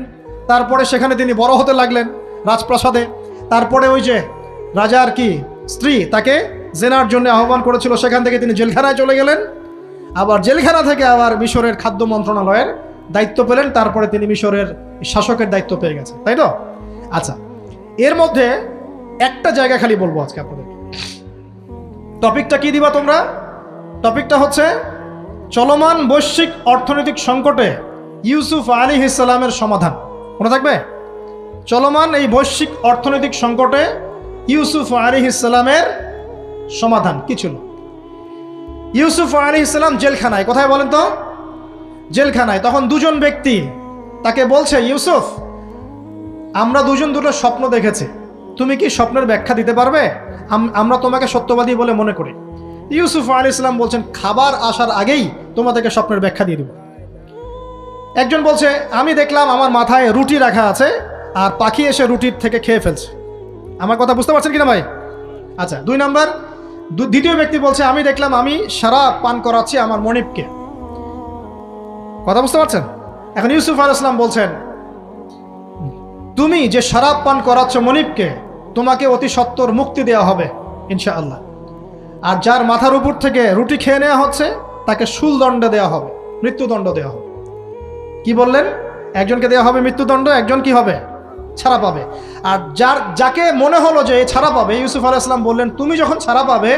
Speaker 1: তারপরে সেখানে তিনি বড় হতে লাগলেন রাজপ্রাসাদে। তারপরে ওই যে রাজার কি স্ত্রী তাকে জেনার জন্য আহ্বান করেছিল, সেখান থেকে তিনি জেলখানায় চলে গেলেন, আবার জেলখানা থেকে আবার মিশরের খাদ্য মন্ত্রণালয়ের দায়িত্ব পেলেন, তারপরে তিনি মিশরের শাসকের দায়িত্ব পেয়ে গেছেন, তাই তো? আচ্ছা, এর মধ্যে একটা জায়গা খালি বলবো আজকে আপনাদের। টপিকটা কি দিবা তোমরা? টপিকটা হচ্ছে চলমান বৈশ্বিক অর্থনৈতিক সংকটে ইউসুফ আলাইহিস সালামের সমাধান। মনে থাকবে? চলমান এই বৈশ্বিক অর্থনৈতিক সংকটে ইউসুফ আলাইহিস সালামের সমাধান কি ছিল? ইউসুফ আলাইহিস সালাম জেলখানায়, কোথায় বলেন তো? জেলখানায়। তখন দুজন ব্যক্তি তাকে বলছে, ইউসুফ আমরা দুজন দুটো স্বপ্ন দেখেছি, তুমি কি স্বপ্নের ব্যাখ্যা দিতে পারবে? আমরা তোমাকে সত্যবাদী বলে মনে করি। ইউসুফ আলাইহিস সালাম বলছেন, খাবার আসার আগেই তোমাদেরকে স্বপ্নের ব্যাখ্যা দিয়ে দেব। একজন বলছে, আমি দেখলাম আমার মাথায় রুটি রাখা আছে আর পাখি এসে রুটির থেকে খেয়ে ফেলছে। আমার কথা বুঝতে পারছেন কিনা ভাই? আচ্ছা, 2 নাম্বার, দ্বিতীয় ব্যক্তি বলছে, আমি দেখলাম আমি শরাব পান করাচ্ছি আমার মনিবকে। কথা বুঝতে পারছেন? এখন ইউসুফ আলাইহিস সালাম বলছেন, তুমি যে শরাব পান করাচ্ছ মনিবকে, তোমাকে অতি সত্বর মুক্তি দেওয়া হবে ইনশাআল্লাহ। আর যার মাথার উপর থেকে রুটি খেয়ে নেওয়া হচ্ছে তাকে শুলদণ্ড দেওয়া হবে, মৃত্যুদণ্ড দেওয়া হবে। কি বললেন? একজনকে দেওয়া হবে মৃত্যুদণ্ড, একজন কি হবে? ছাড়া পাবে। আর যাকে মনে হলো যে ছাড়া পাবে, ইউসুফ আলাইহিস সালাম বললেন, তুমি যখন ছাড়া পাবে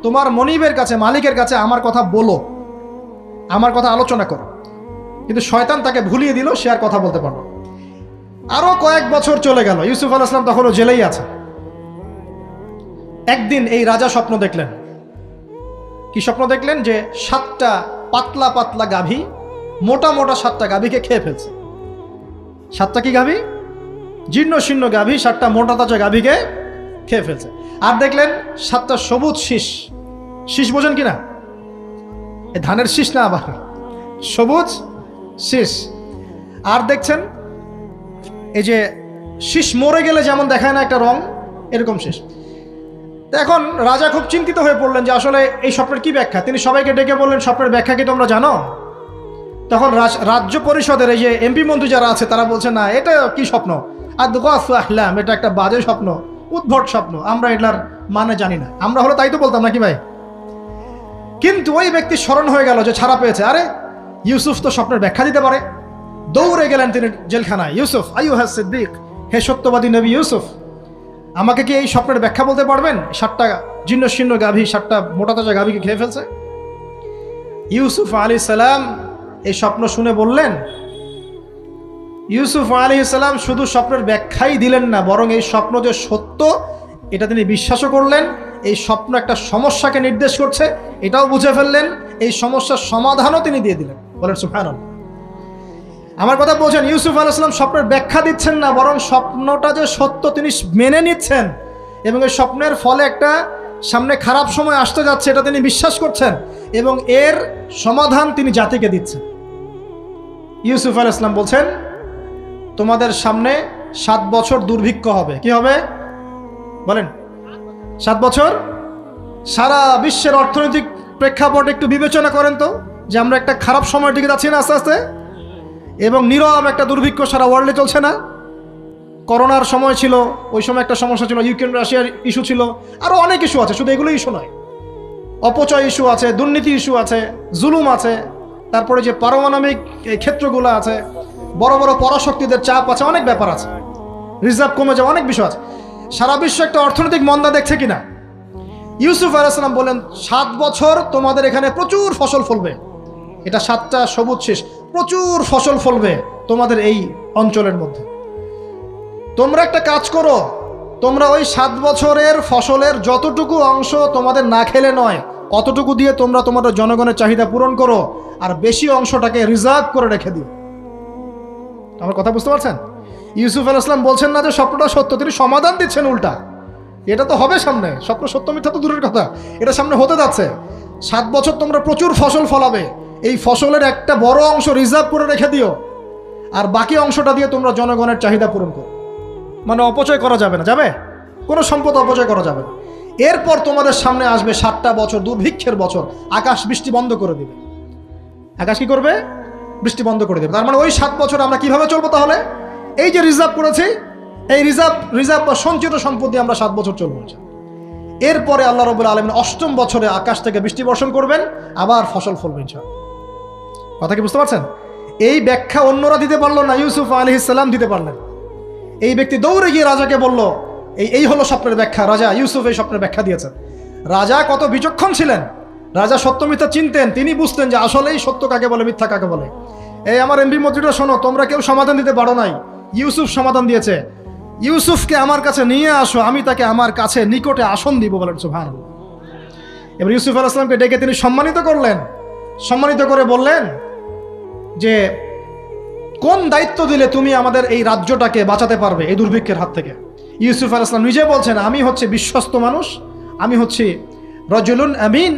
Speaker 1: তোমার মনিবের কাছে, মালিকের কাছে আমার কথা বলো, আমার কথা আলোচনা করো। কিন্তু শয়তান তাকে ভুলিয়ে দিল, সে আর কথা বলতে পারলো। আরো কয়েক বছর চলে গেল, ইউসুফ আলাইহিস সালাম তখনও জেলেই আছে। একদিন এই রাজা স্বপ্ন দেখলেন। কি স্বপ্ন দেখলেন? যে 7টা পাতলা পাতলা গাভী, মোটা মোটা 7টা গাভীকে খেয়ে ফেলছে। 7টা কি গাভী? জীর্ণ শীর্ণ গাভী 7টা মোটা তাজা গাভীকে খেয়ে ফেলছে। আর দেখলেন 7টা সবুজ শীষ। শীষ বোঝেন কিনা? এই ধানের শীষ না, আবার সবুজ শীষ। আর দেখছেন এই যে শীষ মরে গেলে যেমন দেখায় না একটা রং, এরকম শীষ। তো এখন রাজা খুব চিন্তিত হয়ে পড়লেন যে আসলে এই স্বপ্নের কি ব্যাখ্যা। তিনি সবাইকে ডেকে বললেন, স্বপ্নের ব্যাখ্যা কি তোমরা জানো? তখন রাজ্য পরিষদের এই যে এমপি মন্ত্রী যারা আছে তারা বলছে, না এটা কি স্বপ্ন, আহলাম, এটা একটা বাজে স্বপ্ন, উদ্ভট স্বপ্ন, আমরা এটার মানে জানি না। আমরা হলো তাই তো বলতাম নাকি ভাই? কিন্তু ওই ব্যক্তি স্মরণ হয়ে গেল যে ছাড়া পেয়েছে, আরে ইউসুফ তো স্বপ্নের ব্যাখ্যা দিতে পারে। দৌড়ে গেলেন তিনি জেলখানায়, ইউসুফ আইয়ুহা সিদ্দিক, হে সত্যবাদী নবী ইউসুফ, আমাকে কি এই স্বপ্নের ব্যাখ্যা বলতে পারবেন? 7টা জীর্ণ শীর্ণ গাভী 7টা মোটা তাজা গাভীকে খেয়ে ফেলছে। ইউসুফ আলাইহিস সালাম এই স্বপ্ন শুনে বললেন, ইউসুফ আলাইহিস সালাম শুধু স্বপ্নের ব্যাখ্যাই দিলেন না, বরং এই স্বপ্ন যে সত্য এটা তিনি বিশ্বাসও করলেন। এই স্বপ্ন একটা সমস্যাকে নির্দেশ করছে এটাও বুঝে ফেললেন, এই সমস্যার সমাধানও তিনি দিয়ে দিলেন। বলেন সুবহানাল্লাহ। আমার কথা বলছেন, ইউসুফ আলাইহিস সালাম স্বপ্নের ব্যাখ্যা দিচ্ছেন না, বরং স্বপ্নটা যে সত্য তিনি মেনে নিচ্ছেন, এবং এই স্বপ্নের ফলে একটা সামনে খারাপ সময় আসতে যাচ্ছে, এটা তিনি বিশ্বাস করছেন এবং এর সমাধান তিনি জাতিকে দিচ্ছেন। ইউসুফ আলাইহিস সালাম বলছেন, তোমাদের সামনে 7 বছর দুর্ভিক্ষ হবে। কি হবে বলেন? 7 বছর। সারা বিশ্বের অর্থনৈতিক প্রেক্ষাপট একটু বিবেচনা করেন তো, যে আমরা একটা খারাপ সময়ের দিকে যাচ্ছি না আস্তে আস্তে, এবং নীরব একটা দুর্ভিক্ষ সারা ওয়ার্ল্ডে চলছে না? করোনার সময় ছিল, ওই সময় একটা সমস্যা ছিল, ইউক্রেন রাশিয়ার ইস্যু ছিল, আরও অনেক ইস্যু আছে, শুধু এগুলো ইস্যু নয়। অপচয় ইস্যু আছে, দুর্নীতি ইস্যু আছে, জুলুম আছে, তারপরে যে পারমাণবিক ক্ষেত্রগুলো আছে, বড় বড় পরাশক্তিদের চাপ আছে, অনেক ব্যাপার আছে, রিজার্ভ কমে যাওয়া, অনেক বিষয় আছে। সারা বিশ্ব একটা অর্থনৈতিক মন্দা দেখছে কিনা? ইউসুফ আলাইহিস সালাম বলেন, 7 বছর তোমাদের এখানে প্রচুর ফসল ফলবে। এটা 7টা সবুজ শীষ, প্রচুর ফসল ফলবে তোমাদের এই অঞ্চলের মধ্যে। তোমরা একটা কাজ করো, তোমরা ওই 7 বছরের ফসলের যতটুকু অংশ তোমাদের না খেলে নয়, অতটুকু দিয়ে তোমরা তোমাদের জনগণের চাহিদা পূরণ করো, আর বেশি অংশটাকে রিজার্ভ করে রেখে দিও। আমার কথা বুঝতে পারছেন? ইউসুফ আলাইহিস সালাম বলছেন না যে স্বপ্নটা সত্য, তিনি সমাধান দিচ্ছেন উল্টা। এটা তো হবে সামনে, স্বপ্ন সত্য মিথ্যা তো দূরের কথা, এটা সামনে হতে যাচ্ছে। 7 বছর তোমরা প্রচুর ফসল ফলাবে, এই ফসলের একটা বড় অংশ রিজার্ভ করে রেখে দিও, আর বাকি অংশটা দিয়ে তোমরা জনগণের চাহিদা পূরণ করো। মানে অপচয় করা যাবে না, যাবে? কোনো সম্পদ অপচয় করা যাবে না। এরপর তোমাদের সামনে আসবে 7টা বছর দুর্ভিক্ষের বছর, আকাশ বৃষ্টি বন্ধ করে দেবে। আকাশ কি করবে? বৃষ্টি বন্ধ করে দেবে। তার মানে ওই 7 বছর আমরা কিভাবে চলবো তাহলে? এই যে রিজার্ভ করেছি, এই রিজার্ভ বা সঞ্চিত সম্পদ দিয়ে আমরা 7 বছর চলবো। এরপরে আল্লাহ রাব্বুল আলামিন 8ম বছরে আকাশ থেকে বৃষ্টি বর্ষণ করবেন, আবার ফসল ফলবে ইনশাআল্লাহ। কথা কি বুঝতে পারছেন? এই ব্যাখ্যা অন্যরা দিতে পারলো না, ইউসুফ আলাইহিস সালাম দিতে পারলেন। এই ব্যক্তি দৌড়ে গিয়ে রাজাকে বলল, এই হলো স্বপ্নের ব্যাখ্যা। রাজা, ইউসুফ এই স্বপ্নের ব্যাখ্যা দিয়েছেন। রাজা কত বিচক্ষণ ছিলেন! রাজা সত্য মিথ্যা চিনতেন, তিনি বুঝতেন যে আসলেই সত্য কাকে বলে, মিথ্যা কাকে বলে। এই আমার এমপি মন্ত্রীরা শোনো, তোমরা কেউ সমাধান দিতে পারো নাই, ইউসুফ সমাধান দিয়েছে। ইউসুফকে আমার কাছে নিয়ে আসো, আমি তাকে আমার কাছে নিকটে আসন দিব, বলেন সুবহানাল্লাহ। এবার ইউসুফ আলাইহিস সালামকে ডেকে তিনি সম্মানিত করলেন, সম্মানিত করে বললেন যে কোন দায়িত্ব দিলে তুমি আমাদের এই রাজ্যটাকে বাঁচাতে পারবে এই দুর্ভিক্ষের হাত থেকে? ইউসুফ আলাইহিস সালাম নিজে বলছেন, আমি হচ্ছে বিশ্বস্ত মানুষ, আমি হচ্ছি রজুলুন আমিন,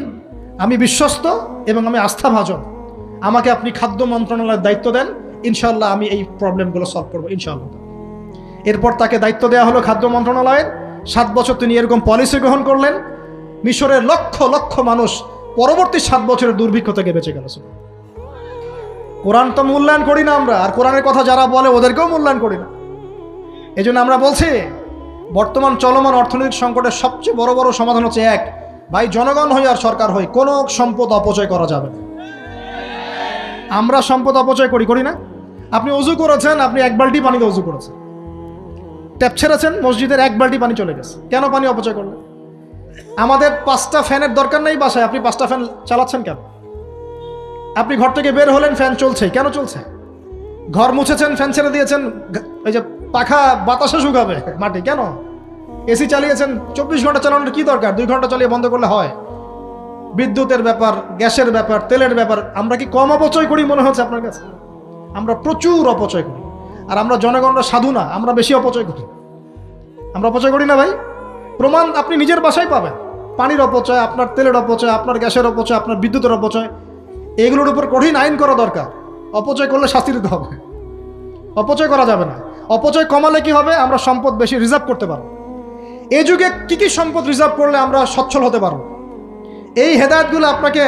Speaker 1: আমি বিশ্বস্ত এবং আমি আস্থাভাজন। আমাকে আপনি খাদ্য মন্ত্রণালয়ের দায়িত্ব দেন, ইনশাআল্লাহ আমি এই প্রবলেমগুলো সলভ করবো ইনশাআল্লাহ। এরপর তাকে দায়িত্ব দেওয়া হলো খাদ্য মন্ত্রণালয়ের। 7 বছর তিনি এরকম পলিসি গ্রহণ করলেন। মিশরের লক্ষ লক্ষ মানুষ পরবর্তী 7 বছরের দুর্ভিক্ষ থেকে বেঁচে গেল। কোরআন তো মূল্যায়ন করি না আমরা, আর কোরআনের কথা যারা বলে ওদেরকেও মূল্যায়ন করি না। এই জন্য আমরা বলছি, বর্তমান চলমান অর্থনৈতিক সংকটের সবচেয়ে বড় বড় সমাধান হচ্ছে এক, ভাই জনগণ হই আর সরকার হই, কোনো সম্পদ অপচয় করা যাবে না। আমরা সম্পদ অপচয় করি না? আপনি অজু করেছেন, আপনি 1 বালতি পানিতে অজু করেছেন, ট্যাপ ছেড়েছেন, মসজিদের 1 বালতি পানি চলে গেছে, কেন পানি অপচয় করলেন? আমাদের 5টা ফ্যানের দরকার নেই বাসায়, আপনি 5টা ফ্যান চালাচ্ছেন কেন? আপনি ঘর থেকে বের হলেন, ফ্যান চলছে, কেন চলছে? ঘর মুছেছেন, ফ্যান ছেড়ে দিয়েছেন, এই যে পাখা বাতাসে শুকাবে মাটি, কেন? এসি চালিয়েছেন, 24 ঘন্টা চালানোর কি দরকার? 2 ঘন্টা চালিয়ে বন্ধ করলে হয়। বিদ্যুতের ব্যাপার, গ্যাসের ব্যাপার, তেলের ব্যাপার, আমরা কি কম অপচয় করি মনে হচ্ছে আপনার কাছে? আমরা প্রচুর অপচয় করি। আর আমরা জনগণরা সাধু না, আমরা বেশি অপচয় করি। আমরা অপচয় করি না ভাই? প্রমাণ আপনি নিজের বাসায় পাবেন। পানির অপচয়, আপনার তেলের অপচয়, আপনার গ্যাসের অপচয়, আপনার বিদ্যুতের অপচয়, এগুলোর উপর কঠিন আইন করা দরকার। অপচয় করলে শাস্তি দিতে হবে, অপচয় করা যাবে না। অপচয় কমালে কি হবে? আমরা সম্পদ বেশি রিজার্ভ করতে পারবো। এই যুগে কি কি সম্পদ রিজার্ভ করলে আমরা সচ্ছল হতে পারবো, এই হেদায়েতগুলো আপনাকে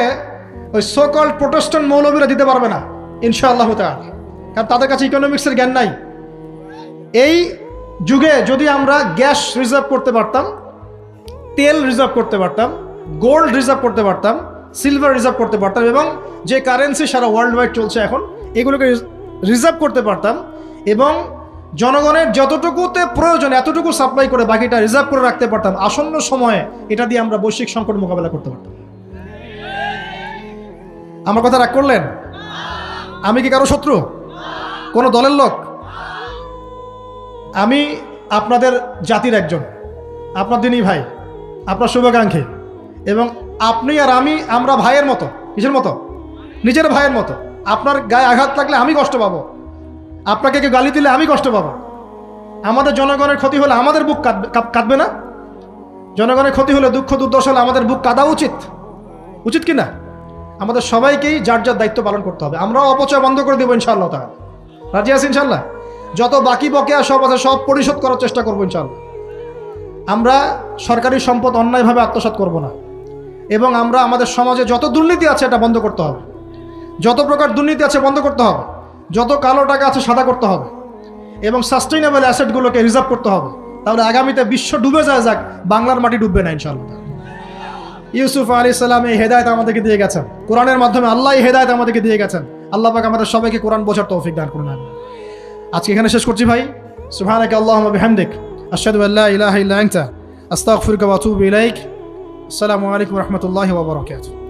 Speaker 1: ওই সো কল্ড প্রোটেস্ট্যান্ট মৌলবীরা দিতে পারবে না ইনশাআল্লাহ তাআলা, কারণ তাদের কাছে ইকোনমিক্সের জ্ঞান নাই। এই যুগে যদি আমরা গ্যাস রিজার্ভ করতে পারতাম, তেল রিজার্ভ করতে পারতাম, গোল্ড রিজার্ভ করতে পারতাম, সিলভার রিজার্ভ করতে পারতাম, এবং যে কারেন্সি সারা ওয়ার্ল্ড ওয়াইড চলছে এখন, এগুলোকে রিজার্ভ করতে পারতাম, এবং জনগণের যতটুকুতে প্রয়োজন এতটুকু সাপ্লাই করে বাকিটা রিজার্ভ করে রাখতে পারতাম, আসন্ন সময়ে এটা দিয়ে আমরা বৈশ্বিক সংকট মোকাবেলা করতে পারতাম। আমার কথা রাগ করলেন? আমি কি কারো শত্রু? কোন দলের লোক? আমি আপনাদের জাতির একজন, আপনার দিনই ভাই, আপনার শুভাকাঙ্ক্ষী, এবং আপনি আর আমরা ভাইয়ের মতো। কিসের মতো? নিজের ভাইয়ের মতো। আপনার গায়ে আঘাত লাগলে আমি কষ্ট পাবো, আপনাকে কেউ গালি দিলে আমি কষ্ট পাবো, আমাদের জনগণের ক্ষতি হলে আমাদের বুক কাঁদবে না? জনগণের ক্ষতি হলে, দুঃখ দুর্দশা হলে আমাদের বুক কাঁদা উচিত, উচিত কি না? আমাদের সবাইকেই যার যার দায়িত্ব পালন করতে হবে। আমরাও অপচয় বন্ধ করে দেবো ইনশাআল্লাহ তাআলা। রাজি আছি ইনশাআল্লাহ? যত বাকি বকেয়া সব আছে সব পরিশোধ করার চেষ্টা করবো ইনশাআল্লাহ। আমরা সরকারি সম্পদ অন্যায়ভাবে আত্মসাৎ করব না, এবং আমরা আমাদের সমাজে যত দুর্নীতি আছে এটা বন্ধ করতে হবে। যত প্রকার দুর্নীতি আছে বন্ধ করতে হবে, যত কালো টাকা আছে সাদা করতে হবে, এবং সাস্টেইনেবল অ্যাসেটগুলোকে রিজার্ভ করতে হবে। তাহলে আগামীতে বিশ্ব ডুবে যায়, যাক, বাংলার মাটি ডুববে না ইনশাআল্লাহ। ইউসুফ আলাইহিস সালাম এই হেদায়েত আমাদেরকে দিয়ে গেছেন, কোরআনের মাধ্যমে আল্লাহ এই হেদায়েত আমাদেরকে দিয়ে গেছেন। আল্লাহ পাক আমাদের সবাইকে কোরআন বোঝার তৌফিক দান করুন। আজকে এখানে শেষ করছি ভাই। সুবহানাকা আল্লাহুম্মা বিহামদিক আশহাদু আল্লা ইলাহা ইল্লা আনতা আস্তাগফিরুকা ওয়া আতুবু ইলাইক। আসসালামু আলাইকুম ওয়া রাহমাতুল্লাহি ওয়া বারাকাতুহু।